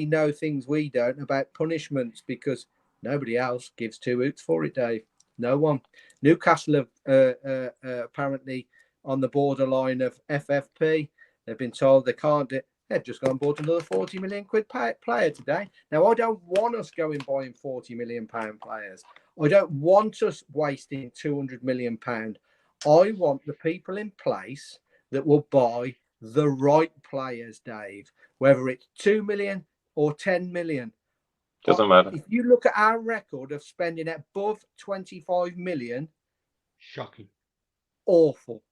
know things we don't about punishments, because nobody else gives 2 hoots for it, Dave. No one. Newcastle are apparently on the borderline of FFP. They've been told they can't do. They've just gone and bought another 40 million quid player today. Now, I don't want us going buying 40 million pound players. I don't want us wasting 200 million pound. I want the people in place that will buy the right players, Dave, whether it's 2 million or 10 million. Doesn't matter. If you look at our record of spending above 25 million, Shocking. awful.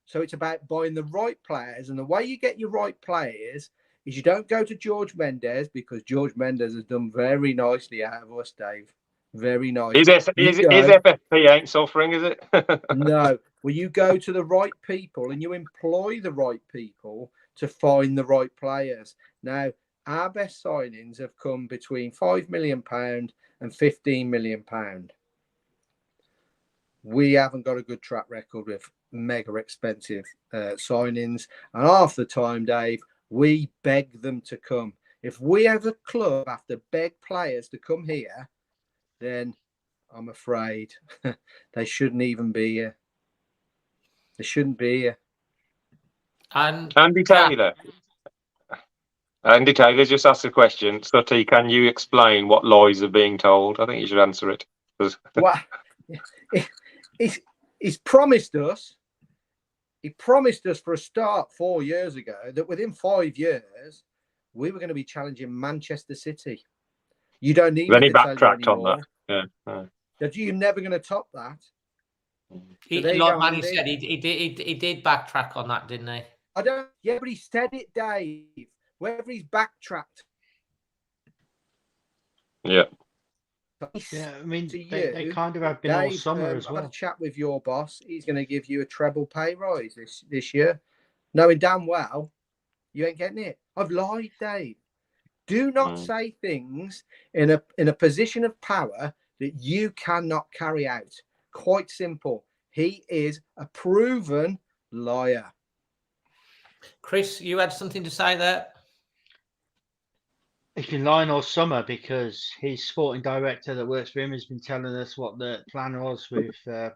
So it's about buying the right players. And the way you get your right players is you don't go to George Mendes, because George Mendes has done very nicely out of us, Dave. Very nice. Is FFP ain't suffering, is it? No. Well, you go to the right people and you employ the right people to find the right players. Now, our best signings have come between £5 million and £15 million. We haven't got a good track record with mega expensive signings. And half the time, Dave, we beg them to come. If we as a club have to beg players to come here, then I'm afraid they shouldn't even be here. They shouldn't be here. And Andy Taylor. Andy Taylor just asked a question. Sutty, can you explain what lies are being told? I think you should answer it. Well, he's promised us. He promised us for a start 4 years ago that within 5 years we were going to be challenging Manchester City. You don't need. Then he backtracked on that. Yeah. That you're never going to top that. Like Manny said, he did backtrack on that, didn't he? I don't. Yeah, but he said it, Dave. Whether he's backtracked. Yeah. Yeah, I mean, they kind of have been Dave, all summer as well. I've had a chat with your boss. He's going to give you a treble pay rise this year, knowing damn well you ain't getting it. I've lied, Dave. Do not say things in a position of power that you cannot carry out. Quite simple. He is a proven liar. Chris, you had something to say there? He's been lying all summer because his sporting director that works for him has been telling us what the plan was with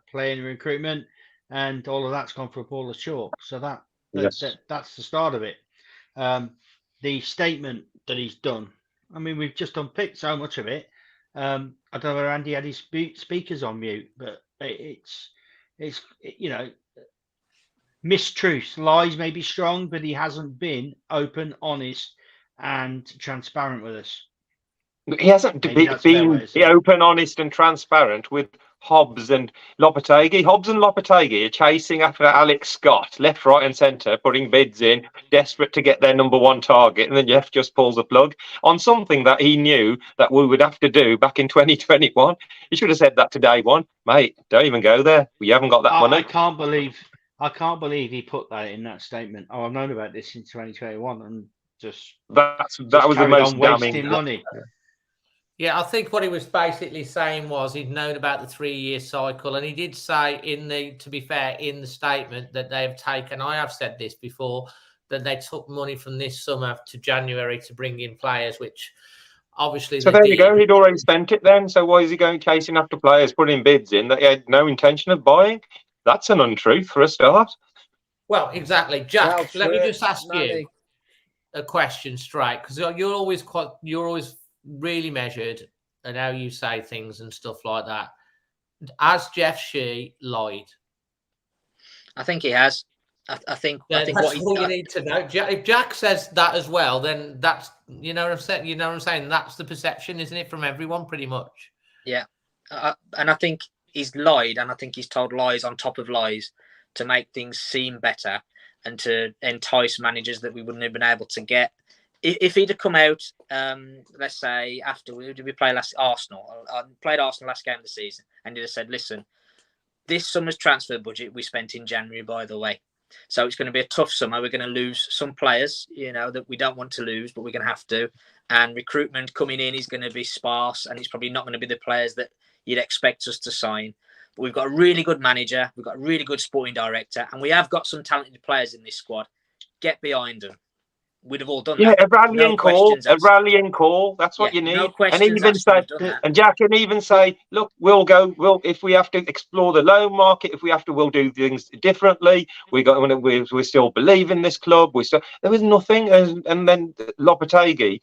playing recruitment, and all of that's gone for a ball of chalk. So that's the start of it. The statement that he's done, I mean, we've just unpicked so much of it. I don't know whether Andy had his speakers on mute, but it's you know, mistruths, lies may be strong, but he hasn't been open, honest, and transparent with us. He hasn't been open, honest, and transparent with Hobbs and Lopetegui. Hobbs and Lopetegui are chasing after Alex Scott, left, right, and centre, putting bids in, desperate to get their number one target, and then Jeff just pulls the plug on something that he knew that we would have to do back in 2021. He should have said that to day one, mate. Don't even go there. We haven't got that money. I can't believe he put that in that statement. Oh, I've known about this in 2021, and that was the most damning money. Yeah, I think what he was basically saying was he'd known about the 3-year cycle, and he did say to be fair, in the statement that they have taken, I have said this before, that they took money from this summer to January to bring in players, which obviously. So there you go. He'd already spent it then. So why is he going chasing after players, putting bids in that he had no intention of buying? That's an untruth for a start. Well, exactly, Jack. Let me just ask you a question straight, because you're always really measured and how you say things and stuff like that. Has Jeff SHI lied? I think he has. I think that's what all you need to know. If Jack says that as well, then that's you know what I'm saying. That's the perception, isn't it, from everyone, pretty much? Yeah, and I think he's lied, and I think he's told lies on top of lies to make things seem better and to entice managers that we wouldn't have been able to get. If he'd have come out, let's say after we played Arsenal last game of the season, and he'd have said, "Listen, this summer's transfer budget we spent in January, by the way, so it's going to be a tough summer. We're going to lose some players, that we don't want to lose, but we're going to have to. And recruitment coming in is going to be sparse, and it's probably not going to be the players that you'd expect us to sign. But we've got a really good manager, we've got a really good sporting director, and we have got some talented players in this squad. Get behind them." we'd have all done Yeah, that. a rallying call, That's what you need. No And questions even asked, say, we've done that. and Jack can even say, look, we'll if we have to explore the loan market, if we have to, we'll do things differently. We still believe in this club. There was nothing, and then Lopetegui,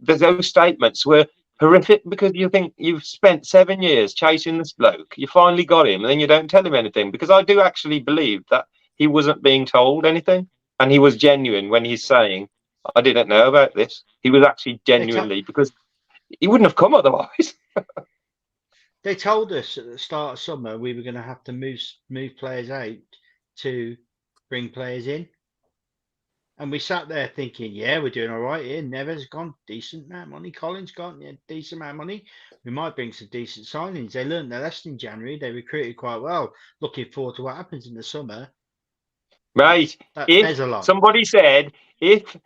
those statements were horrific because you think you've spent 7 years chasing this bloke, you finally got him, and then you don't tell him anything. Because I do actually believe that he wasn't being told anything. And he was genuine when he's saying, I didn't know about this. He was actually genuinely, because he wouldn't have come otherwise. They told us at the start of summer we were going to have to move players out to bring players in. And we sat there thinking, yeah, we're doing all right here. Neves gone, decent amount of money. Collins gone, yeah, decent amount of money. We might bring some decent signings. They learned their lesson in January. They recruited quite well. Looking forward to what happens in the summer. Right. There's a lot. Somebody said, if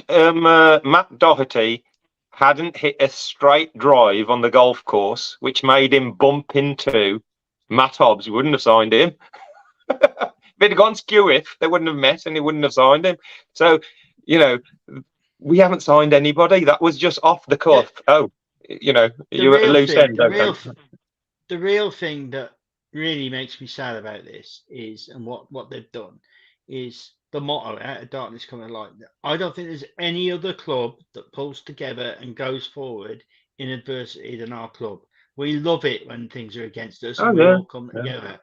Matt Doherty hadn't hit a straight drive on the golf course, which made him bump into Matt Hobbs, we wouldn't have signed him. If it had gone skew, they wouldn't have met and he wouldn't have signed him. So, we haven't signed anybody. That was just off the cuff. You were at a loose end. The real thing that really makes me sad about this is, and what they've done is the motto, out of darkness coming to light. I don't think there's any other club that pulls together and goes forward in adversity than our club. We love it when things are against us and we all come together.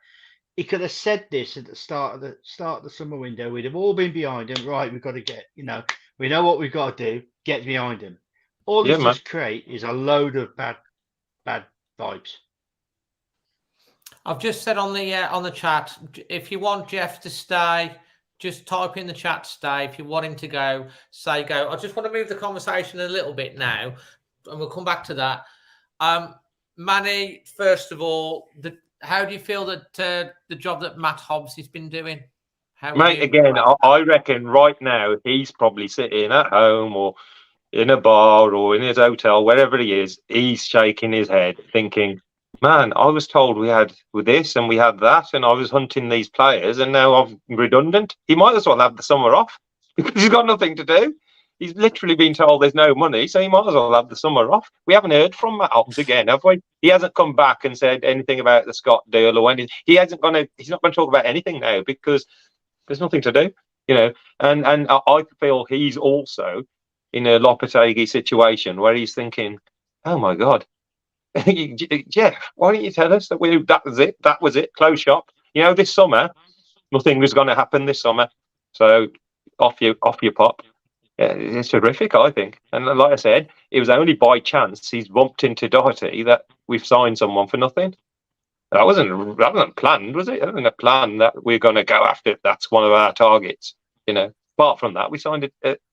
He could have said this at the start of the summer window. We'd have all been behind him. Right, we've got to get, we know what we've got to do. Get behind him. All this just create is a load of bad vibes. I've just said on the chat, if you want Jeff to stay, just type in the chat stay. If you want him to go, say go. I just want to move the conversation a little bit now, and we'll come back to that. Manny, first of all, how do you feel that the job that Matt Hobbs has been doing? Mate, again, I reckon right now he's probably sitting at home or in a bar or in his hotel, wherever he is. He's shaking his head, thinking, man, I was told we had this and we had that, and I was hunting these players, and now I'm redundant. He might as well have the summer off because he's got nothing to do. He's literally been told there's no money, so he might as well have the summer off. We haven't heard from Matt Hobbs again, have we? He hasn't come back and said anything about the Scott deal or anything. He's not going to talk about anything now because there's nothing to do, And I feel he's also in a Lopetegui situation where he's thinking, oh my God, Jeff, why didn't you tell us that that was it, close shop? This summer, nothing was going to happen this summer. So off you pop. Yeah, it's terrific, I think. And like I said, it was only by chance he's bumped into Doherty that we've signed someone for nothing. That wasn't planned, was it? That wasn't a plan that we're going to go after. That's one of our targets. Apart from that, we signed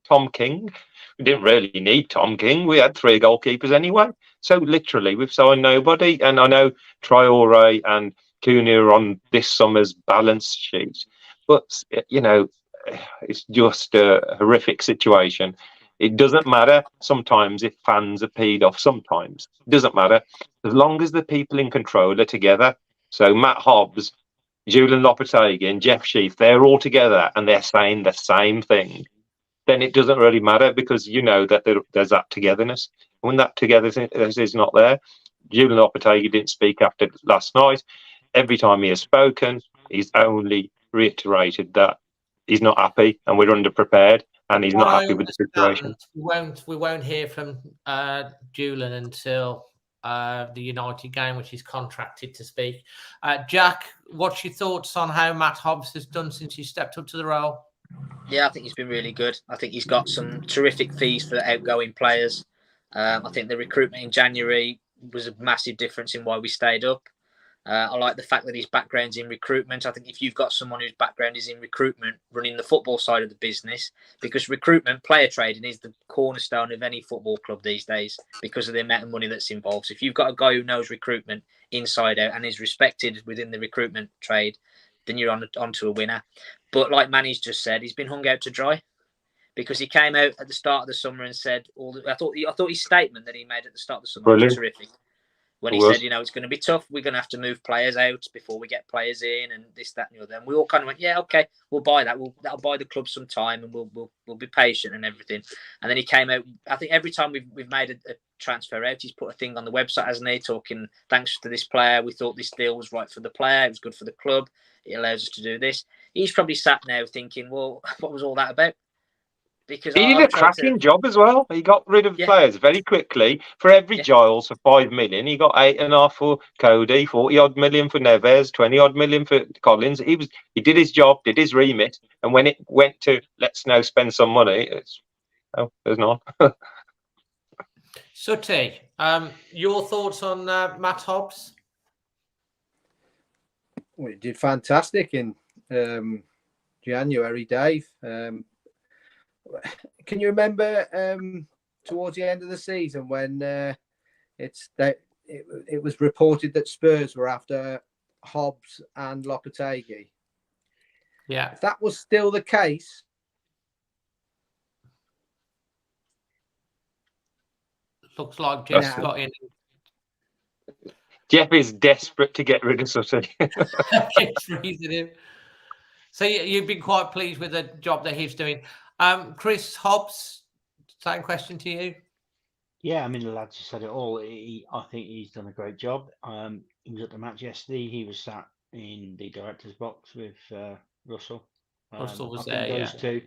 Tom King. We didn't really need Tom King. We had 3 goalkeepers anyway. So literally, we've signed nobody. And I know Traore and Cooney are on this summer's balance sheet, but it's just a horrific situation. It doesn't matter sometimes if fans are peed off. Sometimes it doesn't matter as long as the people in control are together. So Matt Hobbs, Julian Lopetegui, and Jeff Sheaf, they're all together and they're saying the same thing. Then it doesn't really matter because that there's that togetherness. When that togetherness is not there, Julian Lopetegui didn't speak after last night. Every time he has spoken, he's only reiterated that he's not happy and we're underprepared and he's not happy with the situation. We won't hear from Julian until the United game, which is contracted to speak. Jack, what's your thoughts on how Matt Hobbs has done since he stepped up to the role? Yeah, I think he's been really good. I think he's got some terrific fees for the outgoing players. I think the recruitment in January was a massive difference in why we stayed up. I like the fact that his background's in recruitment. I think if you've got someone whose background is in recruitment, running the football side of the business, because recruitment, player trading is the cornerstone of any football club these days because of the amount of money that's involved. So if you've got a guy who knows recruitment inside out and is respected within the recruitment trade, then you're on to a winner. But like Manny's just said, he's been hung out to dry because he came out at the start of the summer and said I thought his statement that he made at the start of the summer was terrific. when he said, it's going to be tough. We're going to have to move players out before we get players in, and this, that, and the other. And we all kind of went, yeah, okay, we'll buy that. That'll buy the club some time, and we'll be patient and everything. And then he came out. I think every time we've made a transfer out, he's put a thing on the website, hasn't he? Talking, thanks to this player, we thought this deal was right for the player. It was good for the club. It allows us to do this. He's probably sat now thinking, well, what was all that about? Because he did a cracking job as well. He got rid of players very quickly. For every Giles for 5 million, he got 8.5 for Cody, 40-odd million for Neves, 20-odd million for Collins. He did his job, did his remit, and when it went to let's now spend some money, there's none. Sooty, your thoughts on Matt Hobbs? Well, he did fantastic in January, Dave. Can you remember towards the end of the season when it was reported that Spurs were after Hobbs and Lopetegui? Yeah. If that was still the case, looks like Jeff's got in. Jeff is desperate to get rid of Sooty. Keeps freezing him. So you've been quite pleased with the job that he's doing. Chris, Hobbs, same question to you. Yeah, I mean, the lads just said it all. I think he's done a great job. He was at the match yesterday. He was sat in the director's box with Russell. Russell was I think there,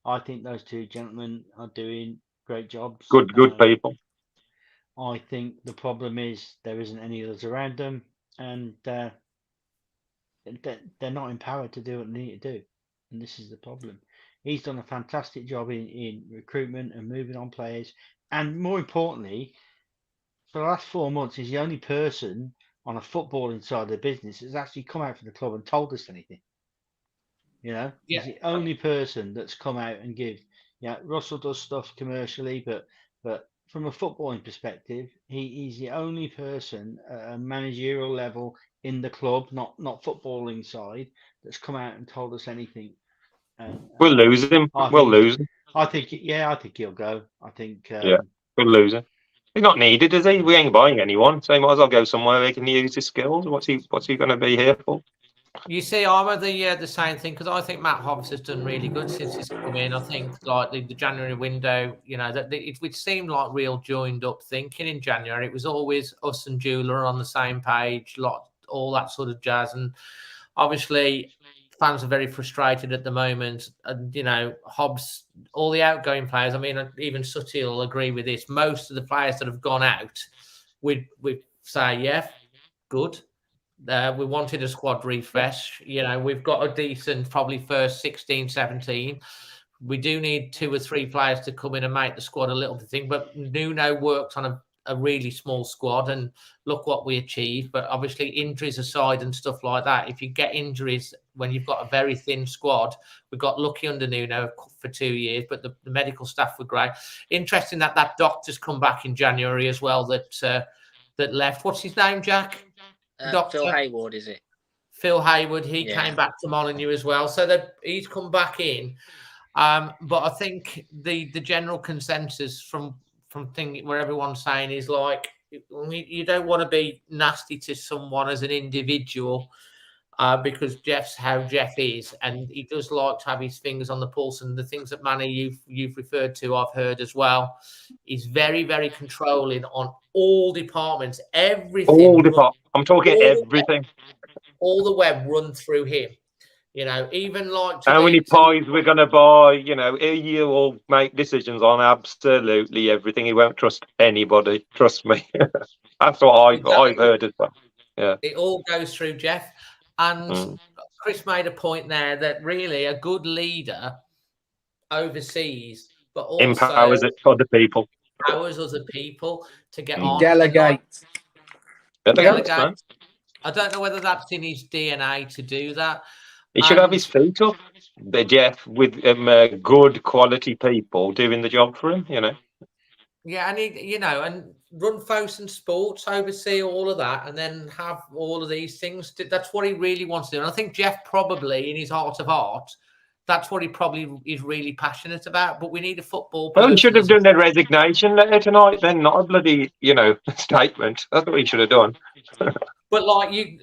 I think those two gentlemen are doing great jobs. Good people. I think the problem is there isn't any others around them, and they're not empowered to do what they need to do, and this is the problem. He's done a fantastic job in recruitment and moving on players, and more importantly, for the last 4 months, he's the only person on a footballing side of the business that's actually come out from the club and told us anything. He's the only person that's come out and give. Russell does stuff commercially, but from a footballing perspective, he's the only person at a managerial level in the club, not footballing side, that's come out and told us anything. We'll lose him. Lose him. I think he'll go. I think. We'll lose him. He's not needed, is he? We ain't buying anyone, so he might as well go somewhere where he can use his skills. What's he going to be here for? You see, I'm at the same thing because I think Matt Hobbs has done really good since he's come in. I think like the January window, it seemed like real joined up thinking in January. It was always us and Jula on the same page, all that sort of jazz. And obviously, fans are very frustrated at the moment. And, Hobbs, all the outgoing players, I mean, even Sooty will agree with this. Most of the players that have gone out, we say, yeah, good. We wanted a squad refresh. We've got a decent, probably first 16, 17. We do need 2 or 3 players to come in and make the squad a little bit thing. But Nuno worked on a really small squad, and look what we achieved. But obviously, injuries aside and stuff like that, if you get injuries when you've got a very thin squad, we got lucky under Nuno for 2 years, but the medical staff were great. Interesting that doctor's come back in January as well. That left. What's his name, Jack? Phil Hayward, is it? Phil Hayward. He came back to Molineux as well, so that he's come back in. But I think the general consensus from thinking where everyone's saying is like you don't want to be nasty to someone as an individual because Jeff's how Jeff is, and he does like to have his fingers on the pulse. And the things that Manny you've referred to, I've heard as well. He's very, very controlling on all departments, everything. All departments. I'm talking everything. All the web run through him. Even like how many pies we're going to buy. He will make decisions on absolutely everything. He won't trust anybody. Trust me. That's what I've heard as well. Yeah, it all goes through Jeff. And Chris made a point there that really a good leader oversees, but also empowers other people. Empowers other people to get on. Delegate. I don't know whether that's in his DNA to do that. He should have his feet up, Jeff, with good quality people doing the job for him. Yeah, and he, and run Fosun Sports, oversee all of that, and then have all of these things. That's what he really wants to do. And I think Jeff probably, in his heart of heart, That's what he probably is really passionate about. But we need a football Well, he person. should have done a resignation letter tonight, then, not a bloody, statement. That's what he should have done. But like you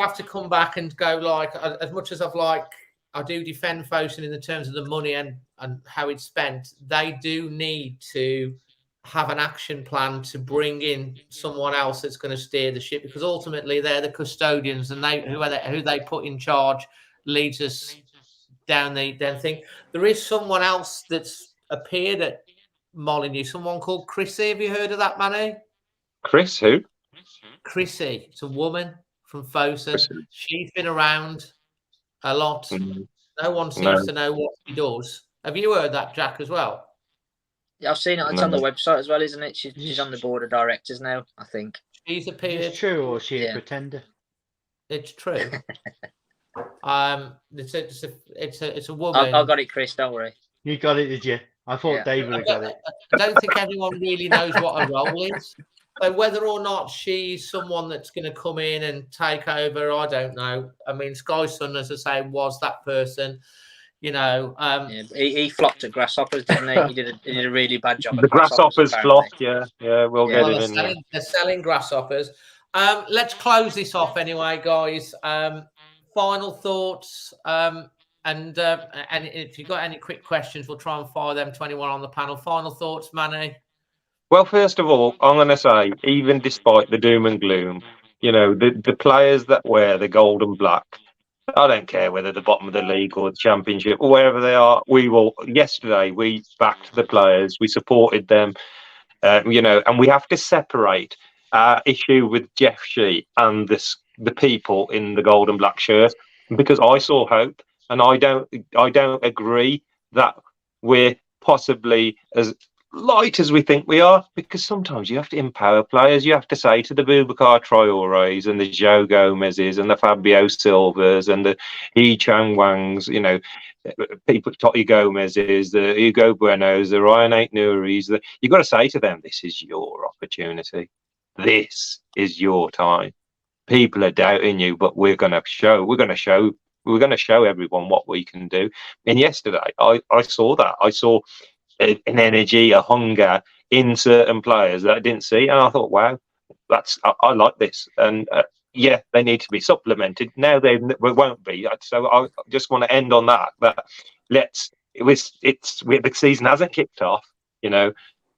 have to come back and go like, as much as I do defend Fosun in the terms of the money and how it's spent. They do need to have an action plan to bring in someone else that's going to steer the ship, because ultimately they're the custodians, and who they put in charge leads us down the thing. There is someone else that's appeared at Molineux, someone called Chrissy. Have you heard of that, Manny? Chris, who? Chrissy. It's a woman from Fosun. She's been around a lot. Mm. No one seems to know what she does. Have you heard that, Jack, as well? Yeah, I've seen it. It's on the website as well, isn't it? She's on the board of directors now, I think. She's appeared. It's true, or is she a pretender? It's true. It's a woman. I got it, Chris. Don't worry. You got it, did you? I thought Dave would have got it. I don't think anyone really knows what her role is. So whether or not she's someone that's going to come in and take over, I don't know. I mean, Sky Sun, as I say, was that person. He flopped at Grasshoppers, didn't he? He did a really bad job. The Grasshoppers flopped, yeah. We'll get it in there. They're selling Grasshoppers. Let's close this off anyway, guys. Final thoughts, and if you've got any quick questions, we'll try and fire them 21 on the panel. Final thoughts, Manny? Well, first of all, I'm going to say, even despite the doom and gloom, the players that wear the gold and black, I don't care whether the bottom of the league or the championship or wherever they are. Yesterday, we backed the players, we supported them, and we have to separate our issue with Jeff SHI and the people in the gold and black shirt, because I saw hope, and I don't agree that we're possibly as light as we think we are, because sometimes you have to empower players. You have to say to the Boubacar Traorés and the Joe Gomez's and the Fabio Silvas and the Yi Chang Wangs, people, Totti Gomez's, the Hugo Buenos, the Ryan Ait-Nouri's, you've got to say to them, this is your opportunity. This is your time. People are doubting you, but we're going to show everyone what we can do. And yesterday, I saw that. I saw an energy, a hunger in certain players that I didn't see, and I thought, wow, I like this. And they need to be supplemented. Now they won't be. So I just want to end on that. But the season hasn't kicked off,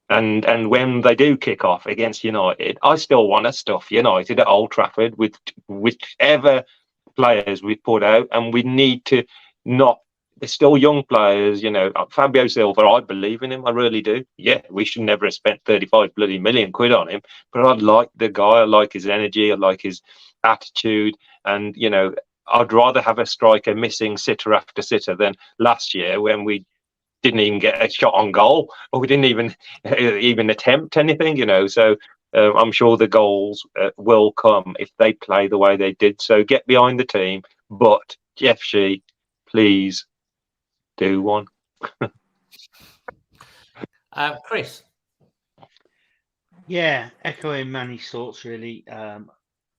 and when they do kick off against United, I still want to stuff United at Old Trafford with whichever players we put out, and we need to not. They're still young players, Fabio Silva, I believe in him, I really do. Yeah, we should never have spent 35 bloody million quid on him, but I like the guy, I like his energy, I like his attitude, and I'd rather have a striker missing sitter after sitter than last year when we didn't even get a shot on goal, or we didn't even attempt anything, so I'm sure the goals will come if they play the way they did. So get behind the team, but Jeff SHI, please do one. Chris? Yeah, echoing Manny's thoughts, really.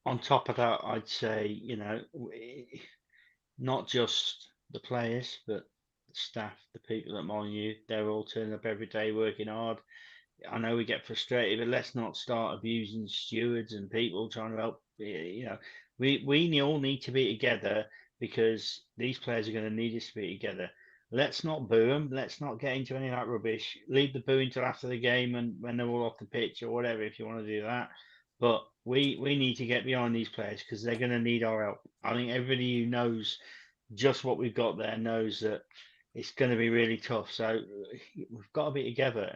On top of that, I'd say, not just the players, but the staff, the people at Molineux, they're all turning up every day working hard. I know we get frustrated, but let's not start abusing stewards and people trying to help. We all need to be together, because these players are going to need us to be together. Let's not boo them. Let's not get into any of that rubbish. Leave the booing till after the game and when they're all off the pitch or whatever, if you want to do that. But we need to get behind these players, because they're going to need our help. I think everybody who knows just what we've got there knows that it's going to be really tough. So we've got to be together.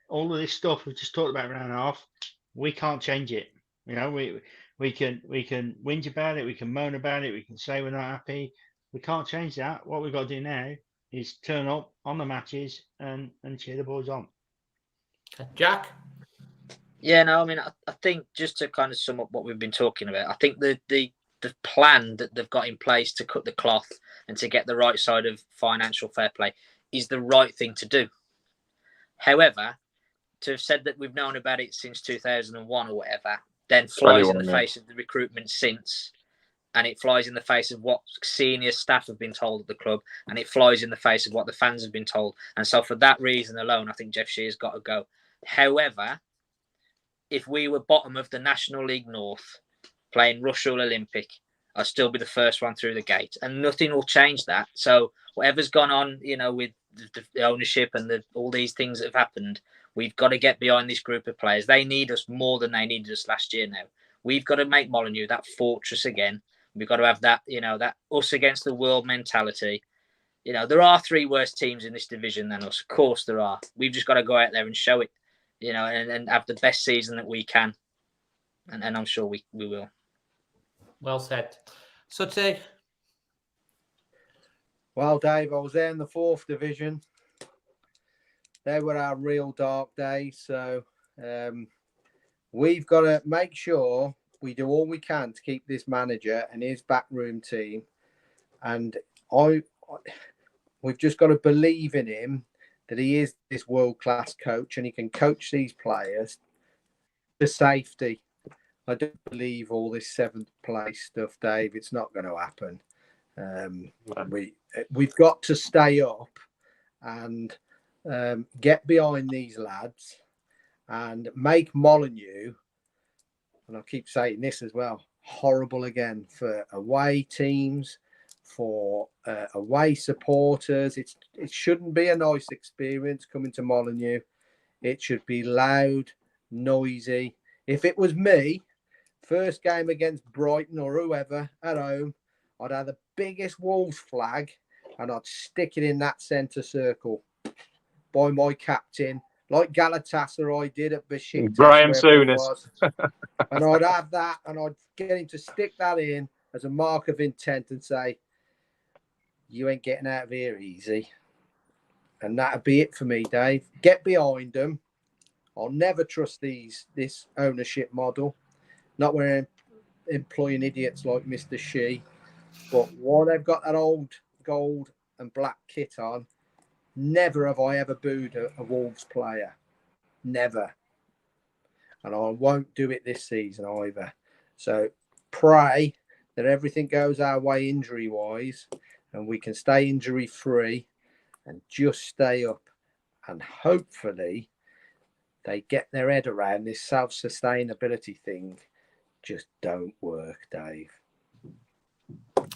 All of this stuff we've just talked about around and a half, we can't change it. We can whinge about it. We can moan about it. We can say we're not happy. We can't change that. What we've got to do now is turn up on the matches and cheer the boys on. Jack? Yeah, no, I mean, I think just to kind of sum up what we've been talking about, I think the plan that they've got in place to cut the cloth and to get the right side of financial fair play is the right thing to do. However, to have said that we've known about it since 2001 or whatever, then flies in the face of the recruitment since, and it flies in the face of what senior staff have been told at the club, and it flies in the face of what the fans have been told. And so for that reason alone, I think Jeff Shea has got to go. However, if we were bottom of the National League North playing Russell Olympic, I'll still be the first one through the gate, and nothing will change that. So whatever's gone on, with the ownership and all these things that have happened, we've got to get behind this group of players. They need us more than they needed us last year now. We've got to make Molineux that fortress again. We've got to have that, that us against the world mentality. There are 3 worse teams in this division than us. Of course there are. We've just got to go out there and show it, and have the best season that we can. And I'm sure we will. Well said. Sutty? Well, Dave, I was there in the 4th division. They were our real dark days. So we've got to make sure we do all we can to keep this manager and his backroom team. And we've just got to believe in him that he is this world-class coach and he can coach these players to safety. I don't believe all this 7th place stuff, Dave. It's not going to happen. We've got to stay up and get behind these lads and make Molineux, and I keep saying this as well, horrible again for away teams, for away supporters. It shouldn't be a nice experience coming to Molineux. It should be loud, noisy. If it was me, first game against Brighton or whoever at home, I'd have the biggest Wolves flag and I'd stick it in that centre circle by my captain, like Galatasaray did at Besiktas. Graham Souness. And I'd have that and I'd get him to stick that in as a mark of intent and say, you ain't getting out of here easy. And that'd be it for me, Dave. Get behind them. I'll never trust this ownership model. Not when I'm employing idiots like Mr. SHI. But while they've got that old gold and black kit on, never have I ever booed a Wolves player. Never. And I won't do it this season either. So pray that everything goes our way injury-wise and we can stay injury-free and just stay up. And hopefully they get their head around this self-sustainability thing. Just don't work, Dave.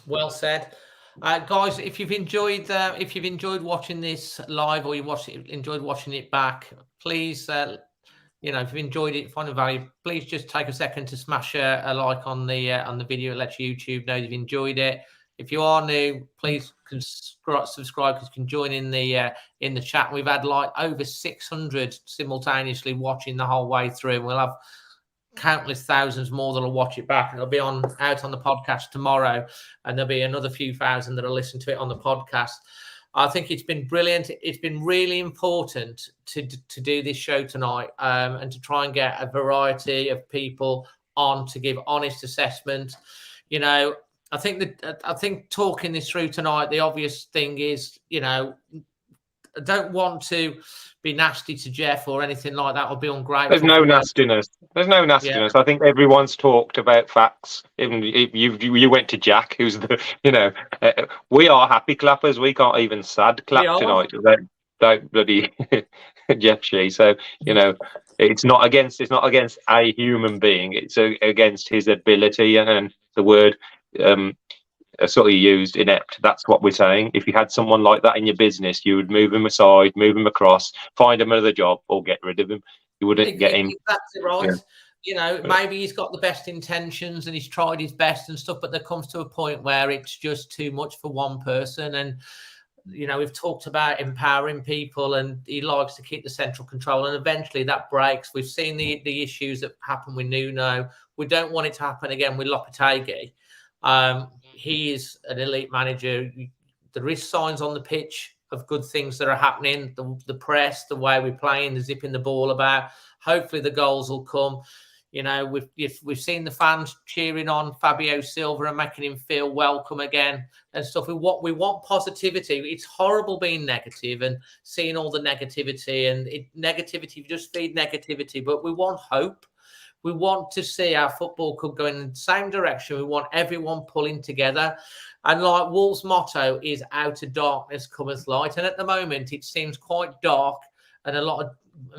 Well said. Guys, if you've enjoyed watching this live or enjoyed watching it back, please, if you've enjoyed it, find a value, please just take a second to smash a like on the video. It lets YouTube know you've enjoyed it. If you are new, please subscribe because you can join in the chat. We've had like over 600 simultaneously watching the whole way through. We'll have countless thousands more that'll watch it back. It'll be out on the podcast tomorrow, and there'll be another few thousand that'll listen to it on the podcast. I think it's been brilliant. It's been really important to do this show tonight, and to try and get a variety of people on to give honest assessment. I think talking this through tonight, the obvious thing is, I don't want to be nasty to Jeff or anything like that or be ungrateful. There's no nastiness. Yeah. I think everyone's talked about facts. Even if you went to Jack, who's we are happy clappers. We can't even sad clap tonight. Don't bloody Jeff Shea. So it's not against a human being. It's against his ability, and the word sort of used, inept. That's what we're saying. If you had someone like that in your business, you would move him aside, move him across, find him another job, or get rid of him. You wouldn't get him. Exactly right. Yeah. Maybe he's got the best intentions and he's tried his best and stuff, but there comes to a point where it's just too much for one person. And we've talked about empowering people, and he likes to keep the central control, and eventually that breaks. We've seen the issues that happen with Nuno. We don't want it to happen again with Lopetegui. He is an elite manager. There is signs on the pitch of good things that are happening. The press, the way we're playing, the zipping the ball about. Hopefully the goals will come. We've seen the fans cheering on Fabio Silva and making him feel welcome again and stuff. We want positivity. It's horrible being negative and seeing all the negativity, and negativity just feed negativity. But we want hope. We want to see our football club going in the same direction. We want everyone pulling together. And like Wolves' motto is out of darkness cometh light. And at the moment, it seems quite dark and a lot of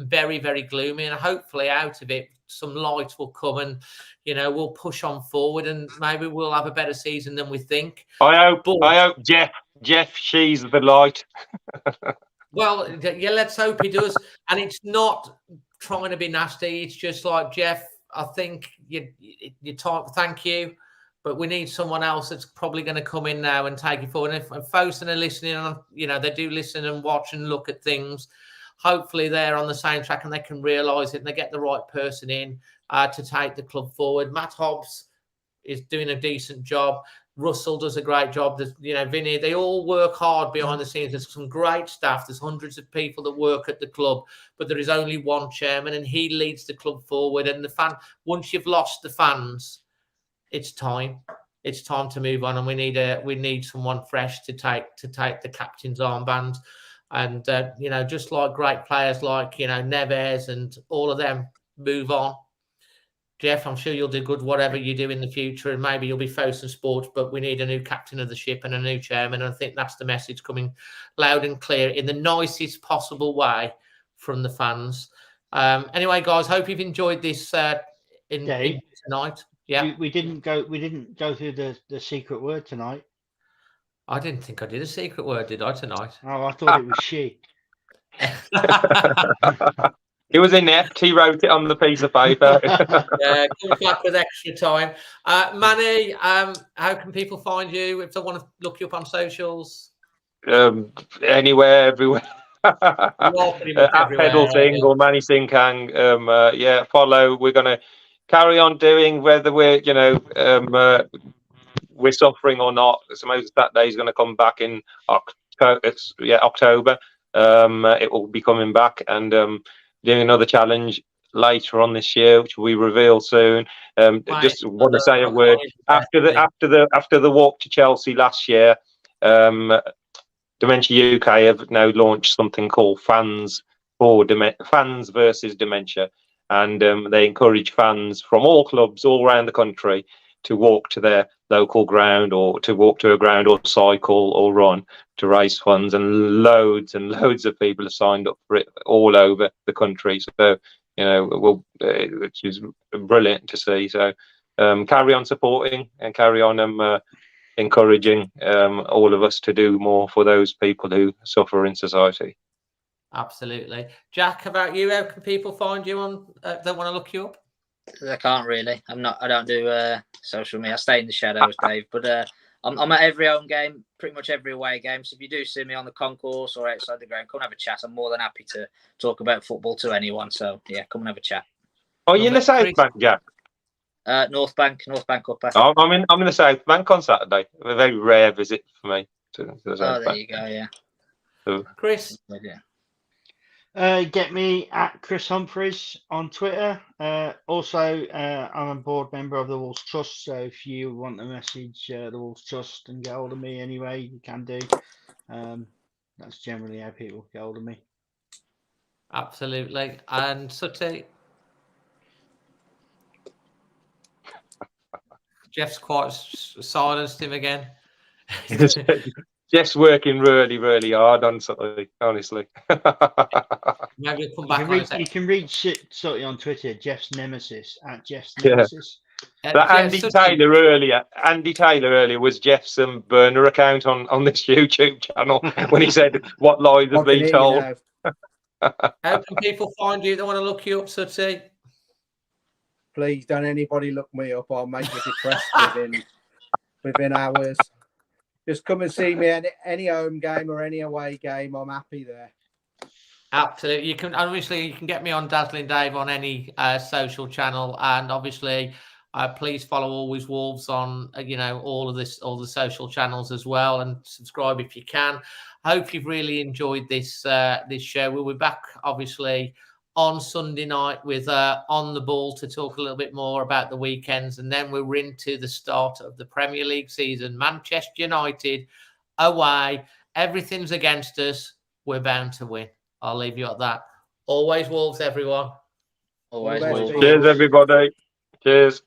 very, very gloomy. And hopefully out of it, some light will come and, we'll push on forward and maybe we'll have a better season than we think. I hope Jeff she's the light. Well, yeah, let's hope he does. And it's not trying to be nasty. It's just like, Jeff, I think you talk, thank you, but we need someone else that's probably going to come in now and take it forward. And if folks are listening, and they do listen and watch and look at things, hopefully they're on the same track and they can realise it and they get the right person in to take the club forward. Matt Hobbs is doing a decent job. Russell does a great job. There's, Vinny, they all work hard behind the scenes. There's some great staff. There's hundreds of people that work at the club, but there is only one chairman and he leads the club forward. And once you've lost the fans, it's time. It's time to move on. And we need someone fresh to take the captain's armband. And, just like great players like, Neves and all of them move on. Jeff, I'm sure you'll do good whatever you do in the future, and maybe you'll be Fosun Sports, but we need a new captain of the ship and a new chairman. And I think that's the message coming loud and clear in the nicest possible way from the fans. Anyway, guys, hope you've enjoyed this in tonight. Yeah, we didn't go through the secret word tonight. I didn't think I did a secret word, did I, tonight? Oh, I thought it was she. It was inept. He wrote it on the piece of paper. Yeah, come back with extra time. Manny, how can people find you if they want to look you up on socials? Anywhere, everywhere. At Pedal Sing or Manny Sing Kang. Follow. We're going to carry on doing whether we're, we're suffering or not. Suppose that day is going to come back in October. It will be coming back and doing another challenge later on this year, which will be revealed soon. Just want to say a word after the walk to Chelsea last year. Dementia UK have now launched something called Fans versus Dementia, and they encourage fans from all clubs all around the country to walk to their local ground or to walk to a ground or cycle or run to raise funds, and loads of people have signed up for it all over the country. So, which is brilliant to see. So, carry on supporting and carry on encouraging all of us to do more for those people who suffer in society. Absolutely. Jack, how about you? How can people find you on? They want to look you up? I can't really. I don't do social media. I stay in the shadows, Dave. But I'm at every home game, pretty much every away game. So if you do see me on the concourse or outside the ground, come and have a chat. I'm more than happy to talk about football to anyone. So yeah, come and have a chat. Are you in the South Bank, Jack? North Bank upper. Oh, I'm in the South Bank on Saturday. A very rare visit for me to the South Bank. You go. Yeah. So, Chris. Yeah. Get me at Chris Humphreys on Twitter. Also, I'm a board member of the Wolves Trust, so if you want to message the Wolves Trust and get hold of me anyway, you can do. That's generally how people get hold of me. Absolutely. And Sutty? Jeff's quite silenced him again. Jeff's working really, really hard on something, honestly. Maybe we'll come back you can reach Sutty on Twitter, Jeff's Nemesis, at Jeff's Nemesis. Andy Taylor earlier was Jeff's burner account on this YouTube channel when he said what lies have been told. How can people find you? They want to look you up, Sutty? Please don't anybody look me up. I'll make you depressed within hours. Just come and see me any home game or any away game. I'm happy there. Absolutely. You can get me on Dazzling Dave on any social channel, and obviously please follow Always Wolves on all the social channels as well, and subscribe if you can. I hope you've really enjoyed this show. We'll be back obviously on Sunday night with On the Ball to talk a little bit more about the weekends, and then we're into the start of the Premier League season. Manchester United away, everything's against us. We're bound to win. I'll leave you at that. Always Wolves, everyone. Always. All the best, Cheers, everybody. Cheers.